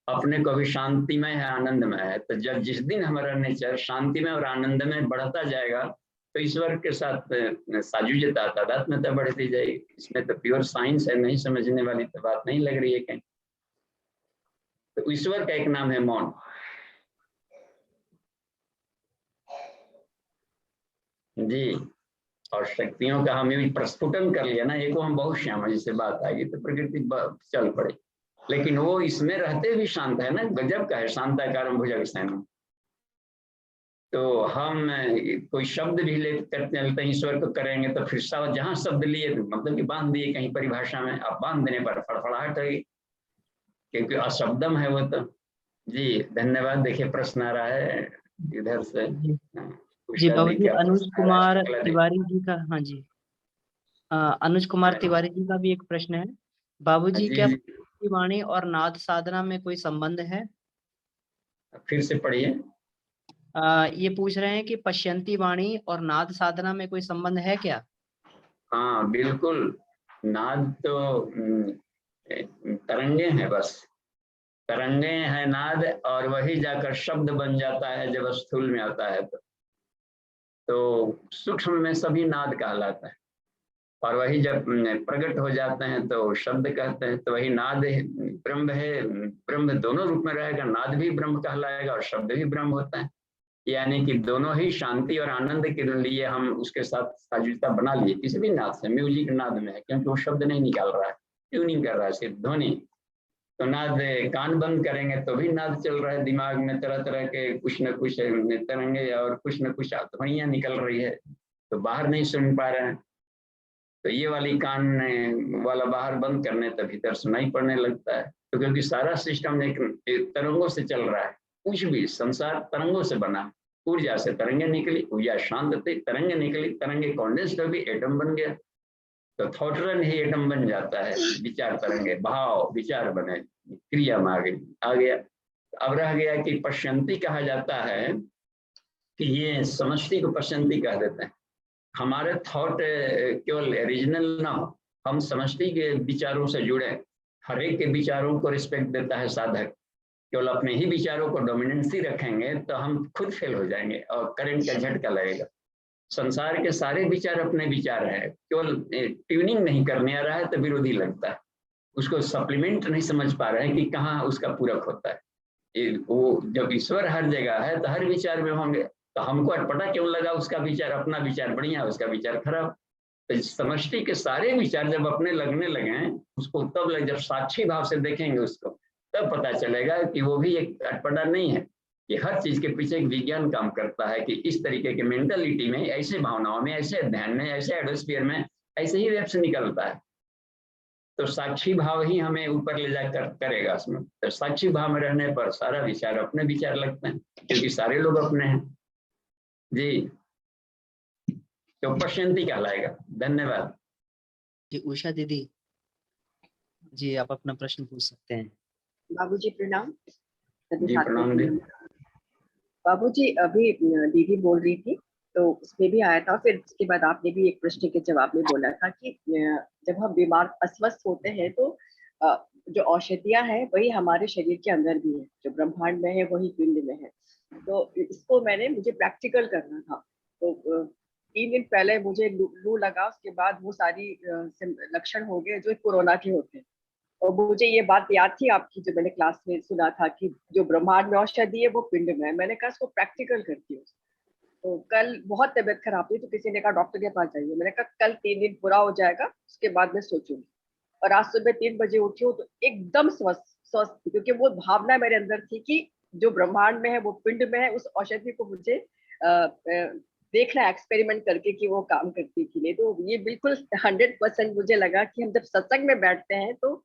अपने को भी शांतिमय है, आनंदमय है। तो जब जिस दिन हमारा नेचर शांतिमय और आनंदमय बढ़ता जाएगा तो ईश्वर के साथ साजुज्यता, तादात्म्यता बढ़ती जाएगी। इसमें तो प्योर साइंस है, नहीं समझने वाली तो बात नहीं लग रही है कहीं। तो ईश्वर का एक नाम है मौन। जी, और शक्तियों का हमें भी प्रस्फुटन कर लिया ना, एक हम बहुत श्याम, जिससे बात आएगी तो प्रकृति चल पड़े, लेकिन वो इसमें रहते भी शांत है ना, गजब का है, शांताकारम भुजग सैनम। तो हम कोई शब्द भी लेकर चलते हैं ईश्वर को करेंगे तो फिर जहां शब्द लिए मतलब कि बांध दिए कहीं परिभाषा में, आप बांध देने पर फड़फड़ाहट है, क्योंकि अशब्दम है वो तो। जी धन्यवाद। देखिए प्रश्न आ रहा है इधर से। जी बाबूजी, अनुज कुमार तिवारी जी का, हाँ जी, अनुज कुमार तिवारी जी का भी एक प्रश्न है। बाबूजी, क्या वाणी और नाद साधना में कोई संबंध है? फिर से पढ़िए। ये पूछ रहे हैं कि पश्यंती वाणी और नाद साधना में कोई संबंध है क्या? हाँ बिल्कुल, नाद तो तरंगे हैं, बस तरंगे हैं नाद, और वही जाकर शब्द बन जाता है जब स्थूल में आता है। तो सूक्ष्म में सभी नाद कहलाता है, और वही जब प्रकट हो जाते हैं तो शब्द कहते हैं। तो वही नाद ब्रह्म है, ब्रह्म दोनों रूप में रहेगा, नाद भी ब्रह्म कहलाएगा और शब्द भी ब्रह्म होता है। यानी कि दोनों ही शांति और आनंद के लिए हम उसके साथ साजुता बना लिए किसी भी नाद से। म्यूजिक नाद में है, क्योंकि वो शब्द नहीं निकाल रहा है, ट्यूनिंग कर रहा है, सिर्फ ध्वनि। तो नाद, कान बंद करेंगे तो भी नाद चल रहा है, दिमाग में तरह तरह के कुछ न कुछ तरंगे और कुछ न कुछ ध्वनियां निकल रही है, तो बाहर नहीं सुन पा रहे हैं। तो ये वाली कान वाला बाहर बंद करने तो भीतर सुनाई पड़ने लगता है। तो क्योंकि सारा सिस्टम एक तरंगों से चल रहा है, कुछ भी संसार तरंगों से बना। ऊर्जा से तरंगे निकली, ऊर्जा शांत थी, तरंगे निकली, तरंगे कॉन्डेंस्ड हो गई, एटम बन गया। तो थॉट रन ही एटम बन जाता है, विचार तरंगे, भाव विचार बने, क्रिया में आ गया। अब रह गया कि पश्यंती कहा जाता है कि ये समष्टि को पश्यंती कह देते हैं। हमारे थॉट केवल रीजनल ना हो, हम समष्टि के विचारों से जुड़े। हर एक के विचारों को रिस्पेक्ट देता है साधक। केवल अपने ही विचारों को डोमिनेंसी रखेंगे तो हम खुद फेल हो जाएंगे और करंट का झटका लगेगा। संसार के सारे विचार अपने विचार हैं, केवल ट्यूनिंग नहीं करने आ रहा है तो विरोधी लगता है, उसको सप्लीमेंट नहीं समझ पा रहे हैं कि कहाँ उसका पूरक होता है। वो जब ईश्वर हर जगह है तो हर विचार में होंगे, तो हमको अटपटा क्यों लगा उसका विचार, अपना विचार बढ़िया उसका विचार खराब। तो समष्टि के सारे विचार जब अपने लगने लगे उसको तब जब साक्षी भाव से देखेंगे उसको, तब पता चलेगा कि वो भी एक अटपटा नहीं है, कि हर चीज के पीछे एक विज्ञान काम करता है कि इस तरीके के मेंटालिटी में, ऐसे भावनाओं में, ऐसे अध्ययन में, ऐसे एटमॉस्फेयर में ऐसे ही वेव्स निकलता है। तो साक्षी भाव ही हमें ऊपर ले जाकर करेगा उसमें। तो साक्षी भाव में रहने पर सारा विचार अपने विचार लगते हैं, क्योंकि सारे लोग अपने हैं जी। तो पश्यंती कहलाएगा। धन्यवाद जी। उषा दीदी जी, आप अपना प्रश्न पूछ सकते हैं। बाबूजी प्रणाम। जी। प्रणाम दी। बाबूजी, अभी दीदी बोल रही थी तो उसमें भी आया था, फिर उसके बाद आपने भी एक प्रश्न के जवाब में बोला था कि जब हम बीमार अस्वस्थ होते हैं तो जो औषधियां हैं वही हमारे शरीर के अंदर भी है, जो ब्रह्मांड में है वही पिंड में है। तो इसको मुझे प्रैक्टिकल करना था। तो 3 दिन पहले मुझे लू लगा, उसके बाद वो सारी लक्षण हो गए जो कोरोना के होते हैं। और मुझे ये बात याद थी आपकी, जो मैंने क्लास में सुना था कि जो ब्रह्मांड में औषधि है वो पिंड में है। मैंने कहा इसको प्रैक्टिकल करती हूँ। तो कल बहुत तबीयत खराब हुई तो किसी ने कहा डॉक्टर के पास जाइए। मैंने कहा कल 3 दिन पूरा हो जाएगा, उसके बाद मैं सोचूंगी। और आज सुबह 3 बजे उठी हूँ तो एकदम स्वस्थ, क्योंकि वो भावना मेरे अंदर थी कि जो ब्रह्मांड में है वो पिंड में है। उस औषधि को मुझे देखना, एक्सपेरिमेंट करके कि वो काम करती कि नहीं। तो ये बिल्कुल 100% मुझे लगा कि हम जब सत्संग में बैठते हैं तो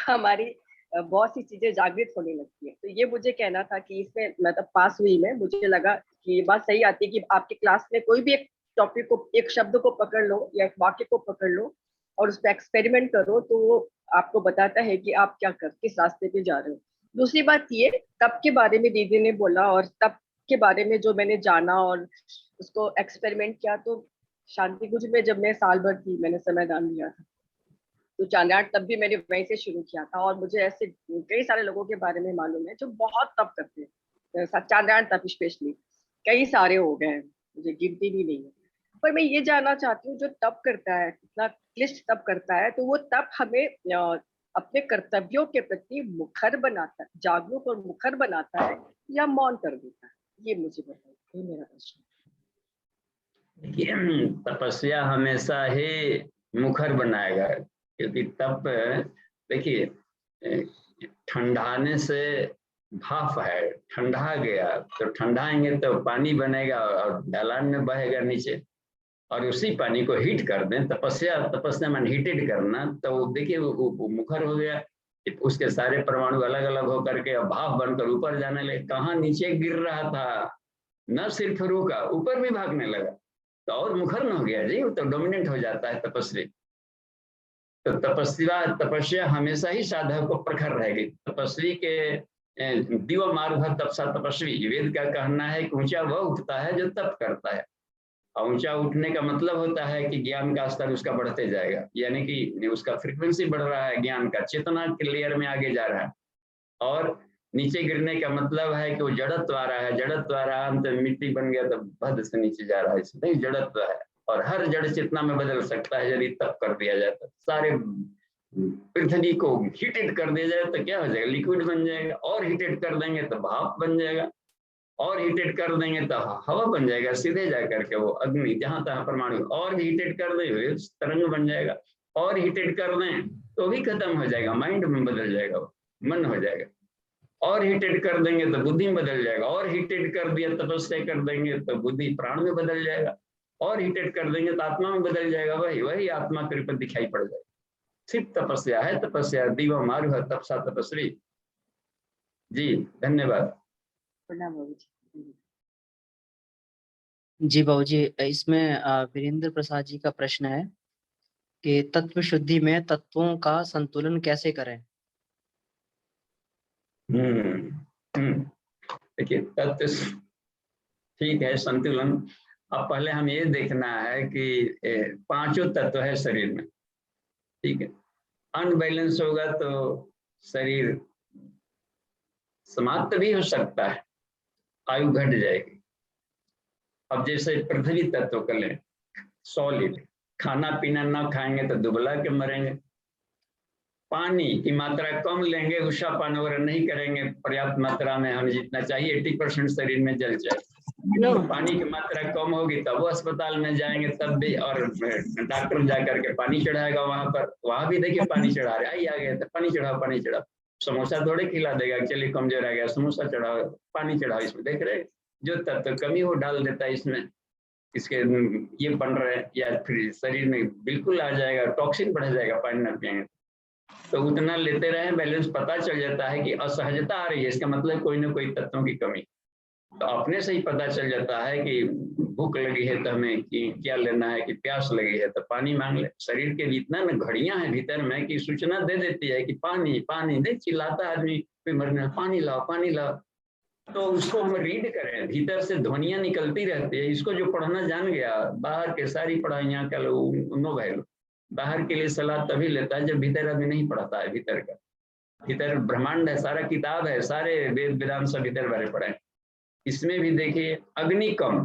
हमारी बहुत सी चीजें जागृत होने लगती है। तो ये मुझे कहना था कि इसमें मतलब पास हुई मैं, मुझे लगा कि ये बात सही आती है कि आपकी क्लास में कोई भी एक टॉपिक को, एक शब्द को पकड़ लो या एक वाक्य को पकड़ लो और उस पर एक्सपेरिमेंट करो तो वो आपको बताता है कि आप क्या किस रास्ते पे जा रहे हो। दूसरी बात ये, तप के बारे में दीदी ने बोला और तप के बारे में जो मैंने जाना और उसको एक्सपेरिमेंट किया, तो शांति कुंज में जब मैं साल भर थी मैंने समय दान दिया था। तो चांद्रायण तब भी मैंने वहीं से शुरू किया था। और मुझे ऐसे कई सारे लोगों के बारे में मालूम है जो बहुत तप करते हैं, चांद्रायण तप स्पेशली कई सारे हो गए हैं, मुझे गिनती भी नहीं है। पर मैं ये जानना चाहती हूँ, जो तप करता है, इतना क्लिष्ट तप करता है, तो वो तप हमें अपने कर्तव्यों के प्रति मुखर बनाता है, जागरूक और मुखर बनाता है, या मौन कर देता है? ये मुझे बताइए, ये मेरा प्रश्न। देखिए, तपस्या हमेशा ही मुखर बनाएगा, क्योंकि तप देखिए ठंडाने से भाप है, ठंडा गया तो ठंडाएंगे तो पानी बनेगा और ढलान में बहेगा नीचे, और उसी पानी को हीट कर दें, तपस्या मन हीटेड करना, तो देखिए वो मुखर हो गया। उसके सारे परमाणु अलग अलग होकर के भाप बनकर ऊपर जाने लगे। कहाँ नीचे गिर रहा था, न सिर्फ रुका, ऊपर भी भागने लगा, तो और मुखर न हो गया जी, तो डोमिनेंट हो जाता है तपस्वी। तो तपस्या हमेशा ही साधक को प्रखर रहेगी। तपस्वी के दिव मार्ग तपसा तपस्वी, वेद का कहना है कि ऊंचा वह उठता है जो तप करता है। और ऊंचा उठने का मतलब होता है कि ज्ञान का स्तर उसका बढ़ते जाएगा, यानी कि उसका फ्रीक्वेंसी बढ़ रहा है, ज्ञान का चेतना के लेयर में आगे जा रहा है। और नीचे गिरने का मतलब है कि वो जड़त्व आ रहा है, जड़त्व आ रहा है, अंत मिट्टी बन गया तो भद से नीचे जा रहा है, इसमें जड़त्व है। और हर जड़ चेतना में बदल सकता है यदि तप कर दिया जाए तो। सारे पृथ्वी को हीटेड कर दिया जाए तो क्या हो जाएगा, लिक्विड बन जाएगा। और हीटेड कर देंगे तो भाप बन जाएगा, और हीटेड कर देंगे तो हवा बन जाएगा, सीधे जा करके वो अग्नि जहां तहां परमाणु। और हीटेड कर देंगे तरंग बन जाएगा, और हीटेड कर दें तो भी खत्म हो जाएगा, माइंड में बदल जाएगा, वो मन हो जाएगा। और हीटेड कर देंगे तो बुद्धि में बदल जाएगा, और हीटेड कर दिया तपस्या कर देंगे तो बुद्धि प्राण में बदल जाएगा, और हीटेड कर देंगे तो आत्मा में बदल जाएगा, वही आत्मा के रूप में दिखाई पड़ जाएगा। सिर्फ तपस्या है, तपस्या दिव मार्ग तपसा तपस्वी जी। धन्यवाद। जी बाबूजी, इसमें वीरेंद्र प्रसाद जी का प्रश्न है कि तत्व शुद्धि में तत्वों का संतुलन कैसे करें? देखिए, तत्व ठीक है, संतुलन। अब पहले हम ये देखना है कि 5 तत्व है शरीर में, ठीक है। अनबैलेंस होगा तो शरीर समाप्त भी हो सकता है, आयु घट जाएगी। अब जैसे पृथ्वी तत्व कर लें, सॉलिड, खाना पीना ना खाएंगे तो दुबला के मरेंगे। पानी की मात्रा कम लेंगे, उषा पान वगैरह नहीं करेंगे पर्याप्त मात्रा में, हमें जितना चाहिए 80% शरीर में जल जाए। पानी की मात्रा कम होगी तब वो अस्पताल में जाएंगे तब भी, और डॉक्टर जा करके पानी चढ़ाएगा वहां पर, वहां भी देखिए पानी चढ़ा रहे, आई आ गए तो पानी चढ़ाओ पानी चढ़ाओ। समोसा थोड़े खिला देगा, चलिए कमजोर आ गया समोसा चढ़ाओ, पानी चढ़ाओ इसमें, देख रहे जो तत्व कमी वो डाल देता है इसमें, इसके ये बन रहे हैं, या फिर शरीर में बिल्कुल आ जाएगा, टॉक्सिन बढ़ जाएगा पानी न पिएंगे तो। उतना लेते रहे, बैलेंस पता चल जाता है कि असहजता आ रही है, इसका मतलब कोई ना कोई तत्वों की कमी। तो अपने से ही पता चल जाता है कि भूख लगी है तो हमें क्या लेना है, कि प्यास लगी है तो पानी मांग ले। शरीर के इतना न घड़ियां हैं भीतर में कि सूचना दे देती है कि पानी पानी, देख चिल्लाता है आदमी कोई मरने, पानी लाओ पानी लाओ। तो उसको हम रीड करें, भीतर से ध्वनियां निकलती रहती है। इसको जो पढ़ना जान गया, बाहर के सारी पढ़ाइयाँ का नो वैल्यू, बाहर के लिए सलाह तभी लेता है जब भीतर आदमी नहीं पढ़ता है। भीतर का, भीतर ब्रह्मांड है, सारा किताब है, सारे वेद वेदांत सब भीतर बारे पढ़े। इसमें भी देखिए अग्नि कम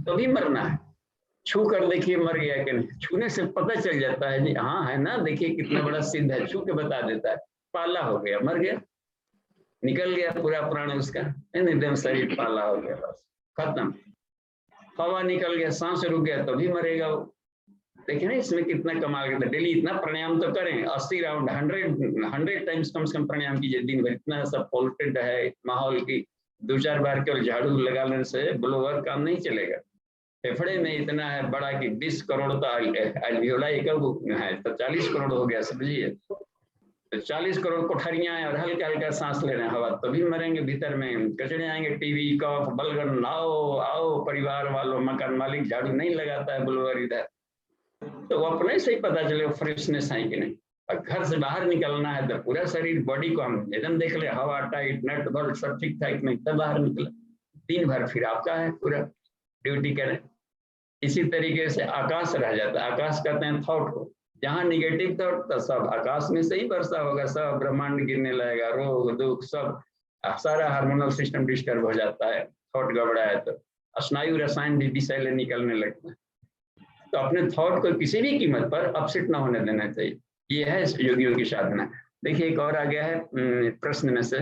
तो भी मरना है, छू कर देखिए मर गया कि नहीं, छूने से पता चल जाता है जी हाँ है ना, देखिए कितना बड़ा सिद्ध है, छू के बता देता है, पाला हो गया, मर गया, निकल गया पूरा प्राण उसका, एकदम शरीर पाला हो गया, बस खत्म। हवा निकल गया, सांस रुक गया तो भी मरेगा वो। देखिए ना इसमें कितना कमाल करता है। डेली इतना प्राणायाम तो करें, 80 राउंड 100 टाइम्स कम से कम प्राणायाम कीजिए दिन भर। इतना सब पॉल्यूटेड है माहौल की, 2-4 बार केवल झाड़ू लगा लेने से ब्लोअर काम नहीं चलेगा। फेफड़े में इतना है बड़ा कि 20 करोड़ का अल्वियोलाई है तो 40 करोड़ हो गया, समझिए। तो 40 करोड़ कोठरियां हैं और हल्का हल्का सांस ले रहे हैं हवा, तभी मरेंगे। भीतर में कचड़े आएंगे, टीवी कफ बलगन, आओ आओ परिवार वालों, मकान मालिक झाड़ू नहीं लगाता है ब्लोअर इधर, तो वो अपने से ही पता चले फ्रेशनेस है कि नहीं। और घर से बाहर निकलना है तो पूरा शरीर बॉडी को हम एकदम देख ले, हवा टाइट नट बोल्ट सब ठीक ठाक नहीं, तब बाहर निकले। दिन भर फिर आपका है पूरा ड्यूटी करें। इसी तरीके से आकाश रह जाता है। आकाश कहते हैं थॉट को, जहाँ निगेटिव थॉट तो सब आकाश में से ही वर्षा होगा, सब ब्रह्मांड गिरने लगेगा, रोग दुख सब, सारा हार्मोनल सिस्टम डिस्टर्ब हो जाता है। थॉट गड़बड़ा है तो स्नायु रसायन भी विषैले निकलने लगते हैं। तो अपने थॉट को किसी भी कीमत पर अपसेट ना होने देना चाहिए, ये है योगियों की साधना। देखिए एक और आ गया है प्रश्न में से,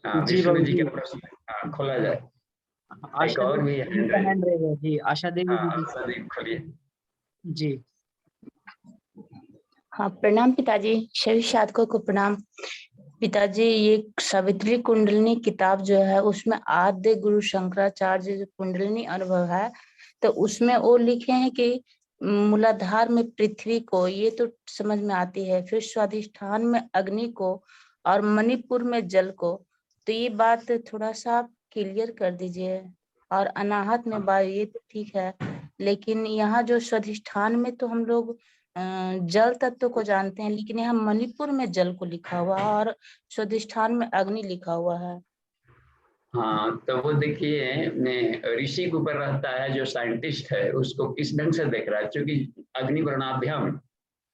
विष्णु जी का प्रश्न खोला जाए। एक और भी है जी, आशा देवी दीदी खोलिए जी। हाँ प्रणाम पिताजी, सभी साधकों को प्रणाम। पिताजी ये सावित्री कुंडलिनी किताब जो है उसमें आद्य गुरु शंकराचार्य जो कुंडलिनी अनुभव है तो उसमें वो लिखे हैं कि मूलाधार में पृथ्वी को, ये तो समझ में आती है, फिर स्वाधिष्ठान में अग्नि को और मणिपुर में जल को, तो ये बात थोड़ा सा क्लियर कर दीजिए। और अनाहत में बात ये तो ठीक है, लेकिन यहाँ जो स्वाधिष्ठान में तो हम लोग जल तत्व को जानते हैं, लेकिन यहाँ मणिपुर में जल को लिखा हुआ है और स्वाधिष्ठान में अग्नि लिखा हुआ है। हाँ तो वो देखिए ऋषि के ऊपर रहता है, जो साइंटिस्ट है उसको किस ढंग से देख रहा है। क्योंकि अग्नि वर्णाभ्याम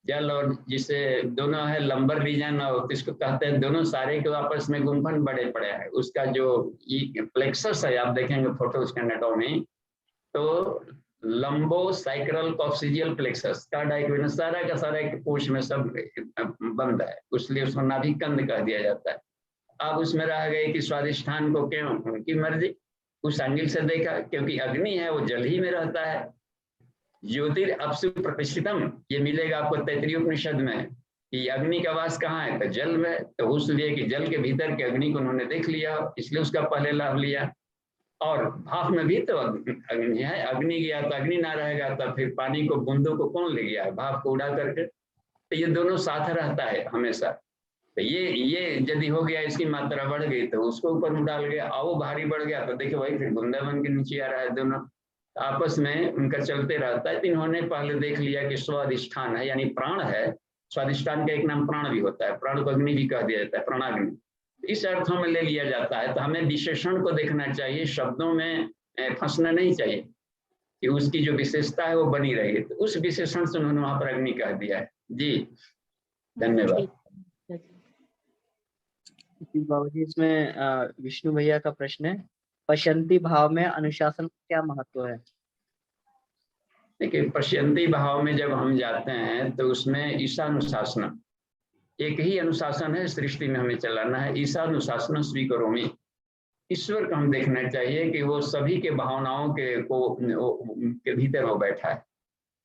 जल और जिसे दोनों है लंबर रीजन और किसको कहते हैं, दोनों सारे के आपस में गुम्फन बड़े पड़े हैं। उसका जो प्लेक्सस है, आप देखेंगे फोटो उसके एनाटॉमी, तो लंबो साइक्रल कॉक्सिजियल प्लेक्सस का डायग्राम सारा का सारा एक कोश में सब बंद है, इसलिए उसको नाभिक कंद कह दिया जाता है। अब उसमें रह गए कि स्वाधिष्ठान को क्यों, उनकी मर्जी, उस एंगल से देखा, क्योंकि अग्नि है वो जल ही में रहता है। ज्योतिरअप्सु प्रतिष्ठितम, ये मिलेगा आपको तैत्तिरीय उपनिषद में कि अग्नि का वास कहाँ है, तो जल में। तो इसलिए कि जल के भीतर के अग्नि को उन्होंने देख लिया, इसलिए उसका पहले लाभ लिया। और भाप में भी तो अग्नि है, अग्नि गया तो अग्नि ना रहेगा, तो फिर पानी को बूंदों को कौन ले गया, भाप को उड़ा करके। तो ये दोनों साथ रहता है हमेशा। तो ये यदि हो गया, इसकी मात्रा बढ़ गई तो उसको ऊपर डाल गया, और वो भारी बढ़ गया तो देखिए वही फिर बूंदा बन के नीचे आ रहा है। दोनों आपस में उनका चलते रहता है। तो इन्होंने पहले देख लिया कि स्वाधिष्ठान है यानी प्राण है, स्वाधिष्ठान का एक नाम प्राण भी होता है, प्राण को अग्नि भी कह दिया जाता है, प्राणाग्नि, इस अर्थों में ले लिया जाता है। तो हमें विशेषण को देखना चाहिए, शब्दों में फंसना नहीं चाहिए कि उसकी जो विशेषता है वो बनी रही। तो उस विशेषण से उन्होंने वहां पर अग्नि कह दिया है। जी धन्यवाद। बाबूजी इसमें विष्णु भैया का प्रश्न है, पश्यंती भाव में अनुशासन का क्या महत्व है? देखिए पश्यंती भाव में जब हम जाते हैं तो उसमें ईशानुशासन, एक ही अनुशासन है सृष्टि में हमें चलाना है, ईशानुशासन स्वीकरोमि। ईश्वर को हम देखना चाहिए कि वो सभी के भावनाओं के भीतर वो बैठा है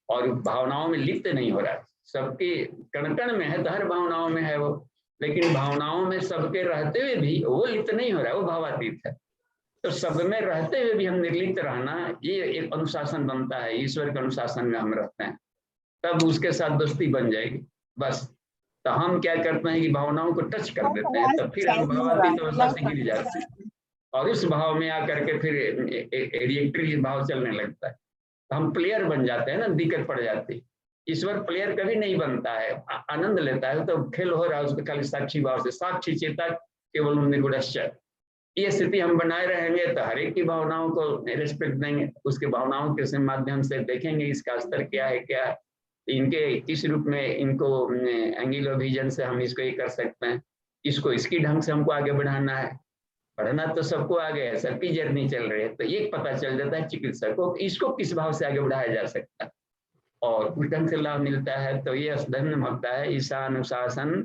और भावनाओं में लिप्त नहीं हो रहा है, सबके कण कण में है, तो हर भावनाओं में है वो। लेकिन भावनाओं में सबके रहते हुए भी वो लिप्त नहीं हो रहा है, वो भावातीत है। तो सब में रहते हुए भी हम निर्लिप्त रहना, ये एक अनुशासन बनता है, ईश्वर के अनुशासन में हम रहते हैं, तब उसके साथ दोस्ती बन जाएगी। बस तो हम क्या करते हैं कि भावनाओं को टच कर देते हैं, तब फिर हम भावातीत अवस्था से गिर जाते हैं और उस भाव में आकर के फिर रिएक्टरी भाव चलने लगता है, तो हम प्लेयर बन जाते हैं ना, दिक्कत पड़ जाती है। ईश्वर प्लेयर कभी नहीं बनता है, आनंद लेता है, तो खेल हो रहा है उसके खाली साक्षी भाव से, साक्षी चेता केवल निर्गुणश्च। ये स्थिति हम बनाए रहेंगे तो हर एक की भावनाओं को रिस्पेक्ट देंगे, उसके भावनाओं के माध्यम से देखेंगे इसका स्तर क्या है, क्या है, इनके किस रूप में इनको एंगुलर विजन से हम इसको ये कर सकते हैं, इसको इसकी ढंग से हमको आगे बढ़ाना है। बढ़ना तो सबको आगे है, सबकी जर्नी चल रही है, तो ये पता चल जाता है चिकित्सक को इसको किस भाव से आगे बढ़ाया जा सकता है और उस ढंग से लाभ मिलता है। तो ये धन्य होता है ईशानुशासन।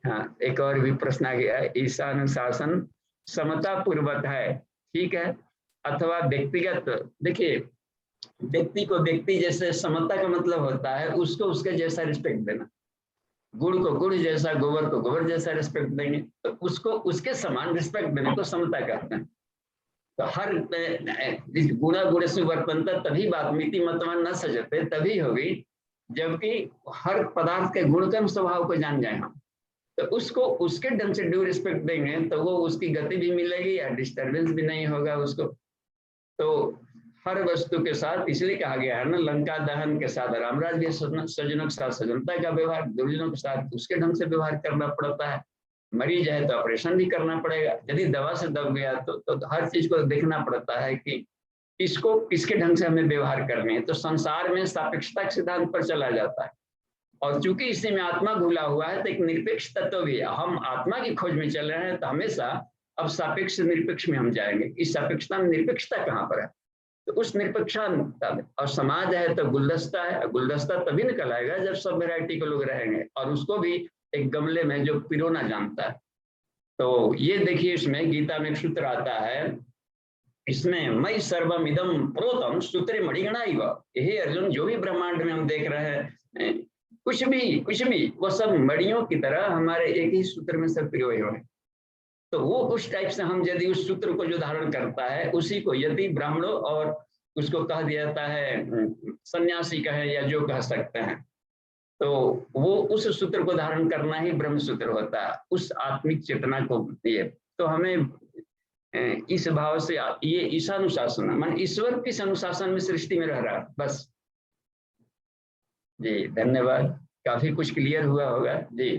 हाँ, एक और भी प्रश्न आ गया है, ईशानुशासन समता पूर्वक है, ठीक है, अथवा व्यक्तिगत। देखिए व्यक्ति को व्यक्ति जैसे, समता का मतलब होता है उसको उसके जैसा रिस्पेक्ट देना, गुड़ को गुड़ जैसा, गोबर को गोबर जैसा रिस्पेक्ट देंगे, तो उसको उसके समान रिस्पेक्ट देने को समता कहते हैं। तो हर गुणा गुण से वर्तनता तभी बात मिति मतवान न सजते तभी होगी जबकि हर पदार्थ के गुणकर्म स्वभाव को जान जाए हम, तो उसको उसके ढंग से ड्यू रिस्पेक्ट देंगे तो वो उसकी गति भी मिलेगी या डिस्टर्बेंस भी नहीं होगा उसको। तो हर वस्तु के साथ इसलिए कहा गया है ना, लंका दहन के साथ रामराज भी सज्जनों के साथ सज्जनता का व्यवहार, दुर्जनों के साथ उसके ढंग से व्यवहार करना पड़ता है। मरीज है तो ऑपरेशन भी करना पड़ेगा, यदि दवा से दब गया तो हर चीज को देखना पड़ता है कि इसको किसके ढंग से हमें व्यवहार करने है। तो संसार में सापेक्षता के सिद्धांत पर चला जाता है और चूंकि इसी में आत्मा घुला हुआ है तो एक निरपेक्ष तत्व भी है। हम आत्मा की खोज में चल रहे हैं तो हमेशा अब सापेक्ष निरपेक्ष में हम जाएंगे। इस सापेक्षता में निरपेक्षता कहाँ पर है, तो उस निरपेक्षता में। और समाज है तो गुलदस्ता है, गुलदस्ता तभी निकल आएगा जब सब वैरायटी के लोग रहेंगे और उसको भी एक गमले में जो पिरोना जानता है। तो ये देखिए इसमें गीता में एक सूत्र आता है, इसमें मई सर्वम इदम प्रोतम सूत्रे मणिगणा इव। हे अर्जुन, जो भी ब्रह्मांड में हम देख रहे हैं कुछ भी वो सब मणियों की तरह हमारे एक ही सूत्र में सब पिरोए हुए हैं। तो वो उस टाइप से हम यदि उस सूत्र को जो धारण करता है उसी को यदि ब्राह्मणों और उसको कह दिया जाता है सन्यासी कहे या जो कह सकते हैं, तो वो उस सूत्र को धारण करना ही ब्रह्म सूत्र होता है, उस आत्मिक चेतना को। ये तो हमें इस भाव से ये ईशानुशासन मान ईश्वर किस अनुशासन में सृष्टि में रह रहा है, बस। जी धन्यवाद, काफी कुछ क्लियर हुआ होगा जी।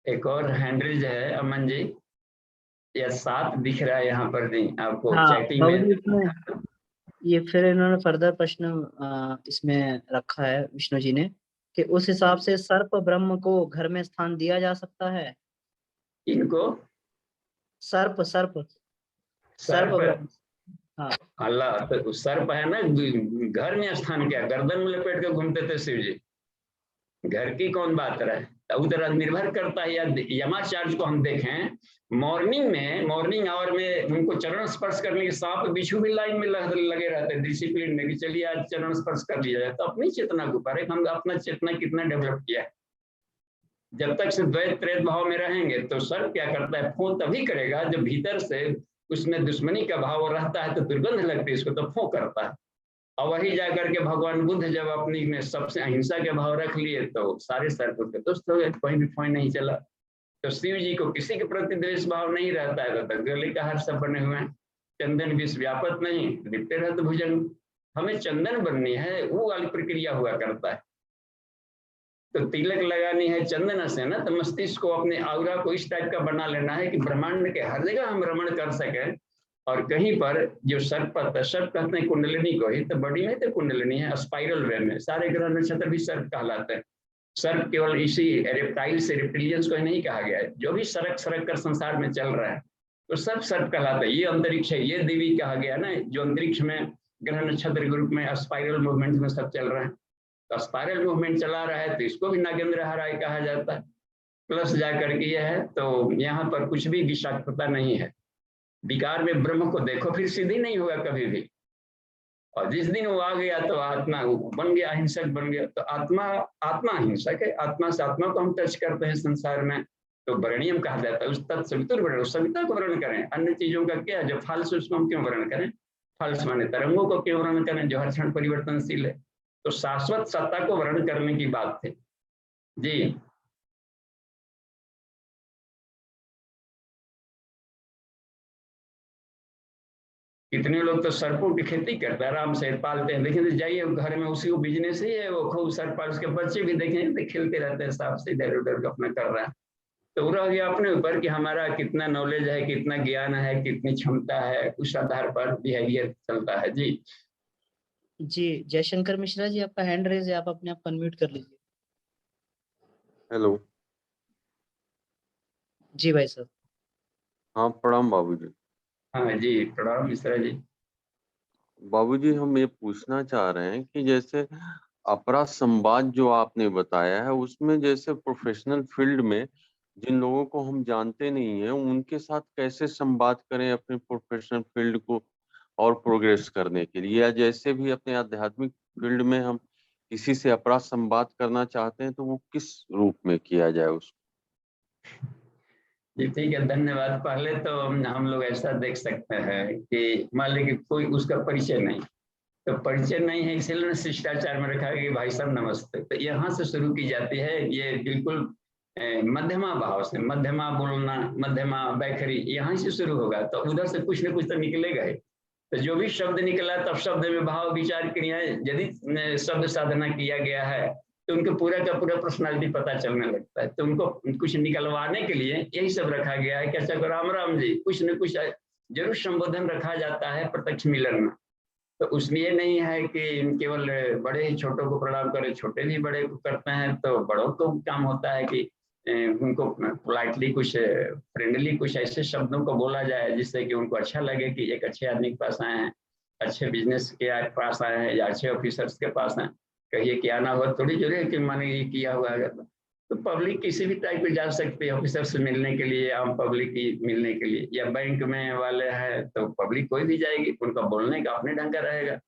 एक और हैंड रेज है अमन जी, या 7 दिख रहा है यहाँ पर जी आपको चैटिंग में। ये फिर इन्होंने फर्दर प्रश्न इसमें रखा है विष्णु जी ने कि उस हिसाब से सर्प ब्रह्म को घर में स्थान दिया जा सकता है। इनको सर्प ब्रह्म, हाँ अल्लाह, तो सर्प है ना, घर में स्थान क्या, गर्दन में लपेट के घूमते थे शिव जी, घर की कौन बात रहे। उधर निर्भर करता है। या यमाचार्य को हम देखें मॉर्निंग आवर में उनको चरण स्पर्श करने के सांप बिच्छू भी लाइन में लगे रहते हैं डिसिप्लिन में कि चलिए आज चरण स्पर्श कर लिया जाए। तो अपनी चेतना के ऊपर है, हम अपना चेतना कितना डेवलप किया है। जब तक से द्वैत त्रेत भाव में रहेंगे तो सर्प क्या करता है, फोन तभी करेगा जब भीतर से उसमें दुश्मनी का भाव रहता है, तो दुर्गंध लगती है इसको, तो फो करता है। और वही जाकर के भगवान बुद्ध जब अपनी में सबसे अहिंसा के भाव रख लिए तो सारे सर्प उसके दुष्ट हो गए, कोई भी फोन नहीं चला। तो शिव जी को किसी के प्रति द्वेष भाव नहीं रहता है, तो गले का हार सब बने हुए हैं। चंदन विष व्यापत नहीं, लिपटे रहते भुजंग। हमें चंदन बननी है, वो वाली प्रक्रिया हुआ करता है। तो तिलक लगानी है चंदन से ना, तो मस्तिष्क को अपने आउरा को इस टाइप का बना लेना है कि ब्रह्मांड के हर जगह हम रमण कर सके। और कहीं पर जो सर्प कहते हैं कुंडलिनी को ही, तो बड़ी में तो कुंडलिनी है, स्पाइरल वे में सारे ग्रह नक्षत्र भी सर्प कहलाते हैं। सर्प केवल इसी रेप्टाइल से रेप्टिलियंस को नहीं कहा गया है, जो भी सरक कर संसार में चल रहा है तो सब सर्प कहलाता है। ये अंतरिक्ष है, ये देवी कहा गया ना, जो अंतरिक्ष में ग्रह नक्षत्र ग्रुप में स्पाइरल मूवमेंट में सब चल रहे हैं। तो स्पाइरल मूवमेंट चला रहा है तो इसको भी नागेंद्र हराय कहा जाता है। प्लस जाकर के यह है, तो यहाँ पर कुछ भी विषाक्तता नहीं है। विकार में ब्रह्म को देखो, फिर सिद्धि नहीं होगा कभी भी। और जिस दिन वो आ गया तो आत्मा बन गया, अहिंसक बन गया। तो आत्मा अहिंसक है, आत्मा से आत्मा को हम टच करते हैं संसार में, तो वर्णीयम कहा जाता है। उस तत्सवितुर वर्ण, सविता को वर्ण करें, अन्य चीजों का क्या जो फाल्स, उसको हम क्यों वर्ण करें? फाल्स माने तरंगों को क्यों वर्ण करें जो हर क्षण परिवर्तनशील है? तो शाश्वत सत्ता को वर्ण करने की बात थी जी। कितने लोग तो सर्पों की खेती करते हैं, आराम से पालते हैं, देखें जाइए घर में, उसी को बिजनेस ही है, वो खूब सर्प, उसके बच्चे भी देखें खेलते रहते हैं सांप से, इधर उधर अपना कर रहा है। तो रह गया अपने ऊपर कि हमारा कितना नॉलेज है, कितना ज्ञान है, कितनी क्षमता है, उस आधार पर बिहेवियर चलता है जी। जी जयशंकर मिश्रा जी, आपका हैंड रेज है, आप अपने आप अनम्यूट कर लीजिए। हेलो। जी भाई साहब। हाँ प्रणाम बाबूजी। हाँ जी प्रणाम मिश्रा जी। बाबूजी हम ये पूछना चाह रहे हैं कि जैसे अपराध संवाद जो आपने बताया है, उसमें जैसे प्रोफेशनल फील्ड में जिन लोगों को हम जानते नहीं है, उनके साथ कैसे संवाद करें अपने प्रोफेशनल फील्ड को और प्रोग्रेस करने के लिए, या जैसे भी अपने आध्यात्मिक फील्ड में हम किसी से अपराध संवाद करना चाहते हैं तो वो किस रूप में किया जाए उसको? जी ठीक है, धन्यवाद। पहले तो हम लोग ऐसा देख सकते हैं कि मान लीजिए कोई उसका परिचय नहीं, तो परिचय नहीं है इसलिए शिष्टाचार में रखा है कि भाई साहब नमस्ते, तो यहाँ से शुरू की जाती है। ये बिल्कुल मध्यमा भाव से, मध्यमा बोलना, मध्यमा बैखरी, यहाँ से शुरू होगा, तो उधर से कुछ न कुछ तो निकलेगा ही। तो जो भी शब्द निकला, तब शब्द में भाव विचार क्रियाएं, यदि शब्द साधना किया गया है तो उनको पूरा का पूरा पर्सनालिटी पता चलने लगता है। तो उनको कुछ निकलवाने के लिए यही सब रखा गया है कि अच्छा राम राम जी, कुछ न कुछ जरूर संबोधन रखा जाता है प्रत्यक्ष मिलन में। तो उसमें ये नहीं है कि केवल बड़े ही छोटों को प्रणाम करें, छोटे भी बड़े को करते हैं। तो बड़ों को काम होता है कि उनको पोलाइटली कुछ फ्रेंडली कुछ ऐसे शब्दों को बोला जाए जिससे कि उनको अच्छा लगे कि एक अच्छे आदमी के पास आए हैं, अच्छे बिजनेस के पास आए हैं, या अच्छे ऑफिसर्स के पास हैं। कहिए कि आना हुआ थोड़ी जरूरी है कि माने ये किया हुआ है। तो पब्लिक किसी भी टाइप पे जा सकते हैं ऑफिसर से मिलने के लिए, आम पब्लिक की मिलने के लिए, या बैंक में वाले हैं तो पब्लिक कोई भी जाएगी, उनका बोलने का अपने ढंग का रहेगा।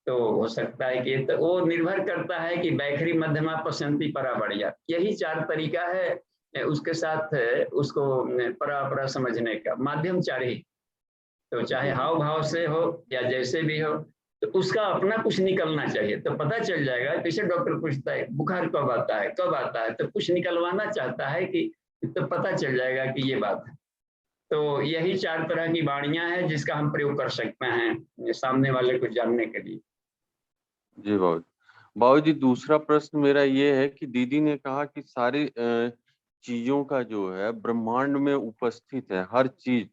तो हो सकता है कि तो वो निर्भर करता है कि बैखरी, मध्यमा, पसंती, परा, बढ़िया, यही 4 तरीका है उसके साथ उसको परा समझने का, माध्यम 4 ही। तो चाहे हाव भाव से हो या जैसे भी हो, तो उसका अपना कुछ निकलना चाहिए। तो पता चल जाएगा, जैसे डॉक्टर पूछता है बुखार कब आता है, कब आता है, तो कुछ निकलवाना चाहता है कि तो पता चल जाएगा कि ये बात है। तो यही 4 तरह की वाणियां हैं जिसका हम प्रयोग कर सकते हैं सामने वाले को जानने के लिए। जी बाबूजी दूसरा प्रश्न मेरा ये है कि दीदी ने कहा कि सारी चीजों का जो है ब्रह्मांड में उपस्थित है हर चीज,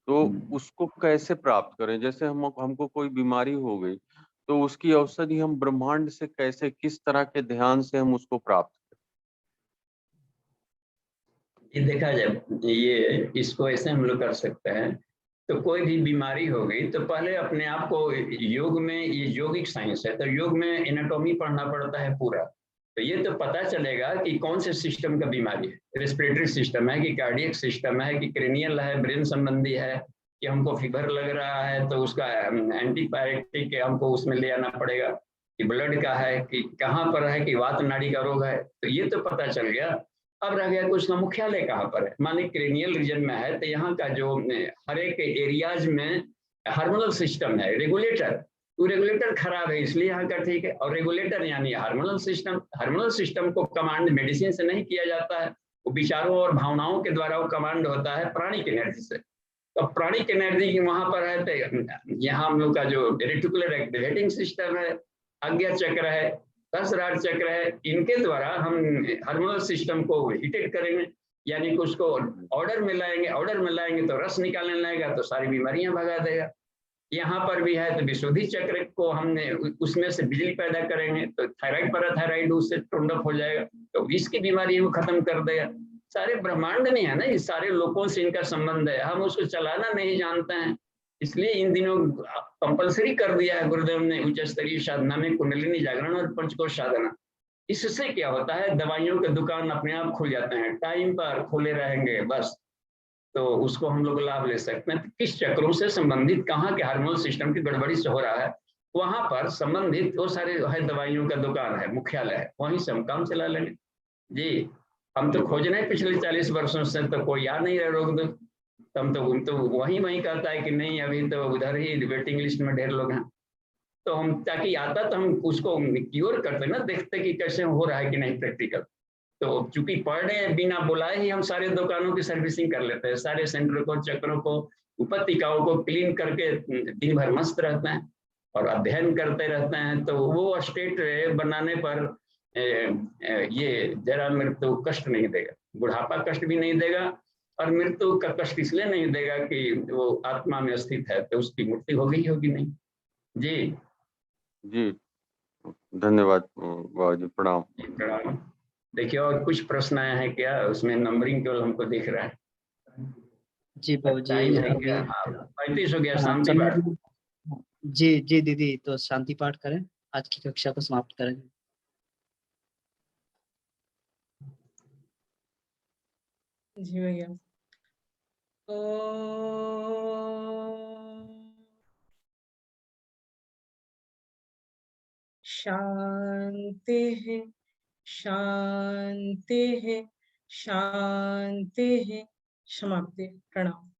तो उसको कैसे प्राप्त करें? जैसे हमको कोई बीमारी हो गई तो उसकी औषधि हम ब्रह्मांड से कैसे, किस तरह के ध्यान से हम उसको प्राप्त करें? ये देखा जाए, ये इसको ऐसे हम लोग कर सकते हैं। तो कोई भी बीमारी हो गई तो पहले अपने आप को योग में, ये योगिक साइंस है, तो योग में एनाटॉमी पढ़ना पड़ता है पूरा। तो ये तो पता चलेगा कि कौन से सिस्टम का बीमारी है, रेस्पिरेटरी सिस्टम है कि कार्डियक सिस्टम है कि क्रेनियल है, ब्रेन संबंधी है, कि हमको फीवर लग रहा है तो उसका एंटीबायोटिक हमको उसमें ले आना पड़ेगा, कि ब्लड का है, कि कहाँ पर है, कि वात नाड़ी का रोग है। तो ये तो पता चल गया। अब रह गया कि उसका मुख्यालय कहाँ पर है। माने क्रेनियल रीजन में है तो यहाँ का जो हर एक एरियाज में हार्मोनल सिस्टम है, रेगुलेटर, तो रेगुलेटर खराब है इसलिए यहाँ का ठीक है। और रेगुलेटर यानी हार्मोनल सिस्टम को कमांड मेडिसिन से नहीं किया जाता है, वो विचारों और भावनाओं के द्वारा वो कमांड होता है प्राणिक एनर्जी से। तो प्राणिक एनर्जी वहां पर है तो यहाँ हम लोग का जो रेटिकुलर एक्टिवेटिंग सिस्टम है, आज्ञा चक्र है, सहस्रार चक्र है, इनके द्वारा हम हार्मोनल सिस्टम को हिटेट करेंगे, यानी कि उसको ऑर्डर में लाएंगे तो रस निकालने लगेगा तो सारी बीमारियां भगा देगा। यहाँ पर भी है तो विशुद्धि चक्र को हमने उसमें से बिजली पैदा करेंगे तो थायराइड, पैराथायराइड उससे टोंडअप हो जाएगा तो इसकी बीमारी को खत्म कर देगा। सारे ब्रह्मांड में है ना, ये सारे लोगों से इनका संबंध है, हम उसको चलाना नहीं जानते हैं। इसलिए इन दिनों कंपलसरी कर दिया है गुरुदेव ने उच्च स्तरीय साधना में कुंडलिनी जागरण और पंचकोश साधना। इससे क्या होता है, दवाइयों के दुकान अपने आप खुल जाते हैं, टाइम पर खुले रहेंगे बस, तो उसको हम लोग लाभ ले सकते हैं। किस चक्रों से संबंधित, कहाँ के हार्मोनल सिस्टम की गड़बड़ी से हो रहा है, वहां पर संबंधित वो सारे है, दवाइयों का दुकान है, मुख्यालय है, वहीं से हम काम चला लेंगे। जी, हम तो खोज रहे हैं पिछले 40 वर्षों से, तो कोई आ नहीं रहा रोक दो। हम तो वही कहता है कि नहीं अभी तो उधर ही वेटिंग लिस्ट में ढेर लोग हैं। तो हम ताकि आता तो हम उसको क्योर करते ना, देखते कि कैसे हो रहा है कि नहीं प्रैक्टिकल। तो चूंकि पढ़ रहे हैं, बिना बुलाए ही हम सारे दुकानों की सर्विसिंग कर लेते हैं, सारे सेंटरों को, चक्रों को, उपतिकाओं को क्लीन करके दिन भर मस्त रहते हैं और अध्ययन करते रहते हैं। तो वो स्टेट बनाने पर ये जरा मृत्यु कष्ट नहीं देगा, बुढ़ापा कष्ट भी नहीं देगा, और मृत्यु का कष्ट इसलिए नहीं देगा कि वो आत्मा में स्थित है, तो उसकी मूर्ति होगी नहीं। जी जी, धन्यवाद बाबा जी, प्रणाम। प्रणाम। देखिए और कुछ प्रश्न आए हैं क्या? उसमें नंबरिंग केवल हमको दिख रहा है। जी बाबू जी, टाइम है अभी क्या? हाँ, 35 हो गया, हाँ, शांति समय पाठ। जी जी दीदी, तो शांति पाठ करें, आज की कक्षा को समाप्त करें। जी भैया। तो शांति है, शांति है, शांति है। समाप्ति। प्रणाम।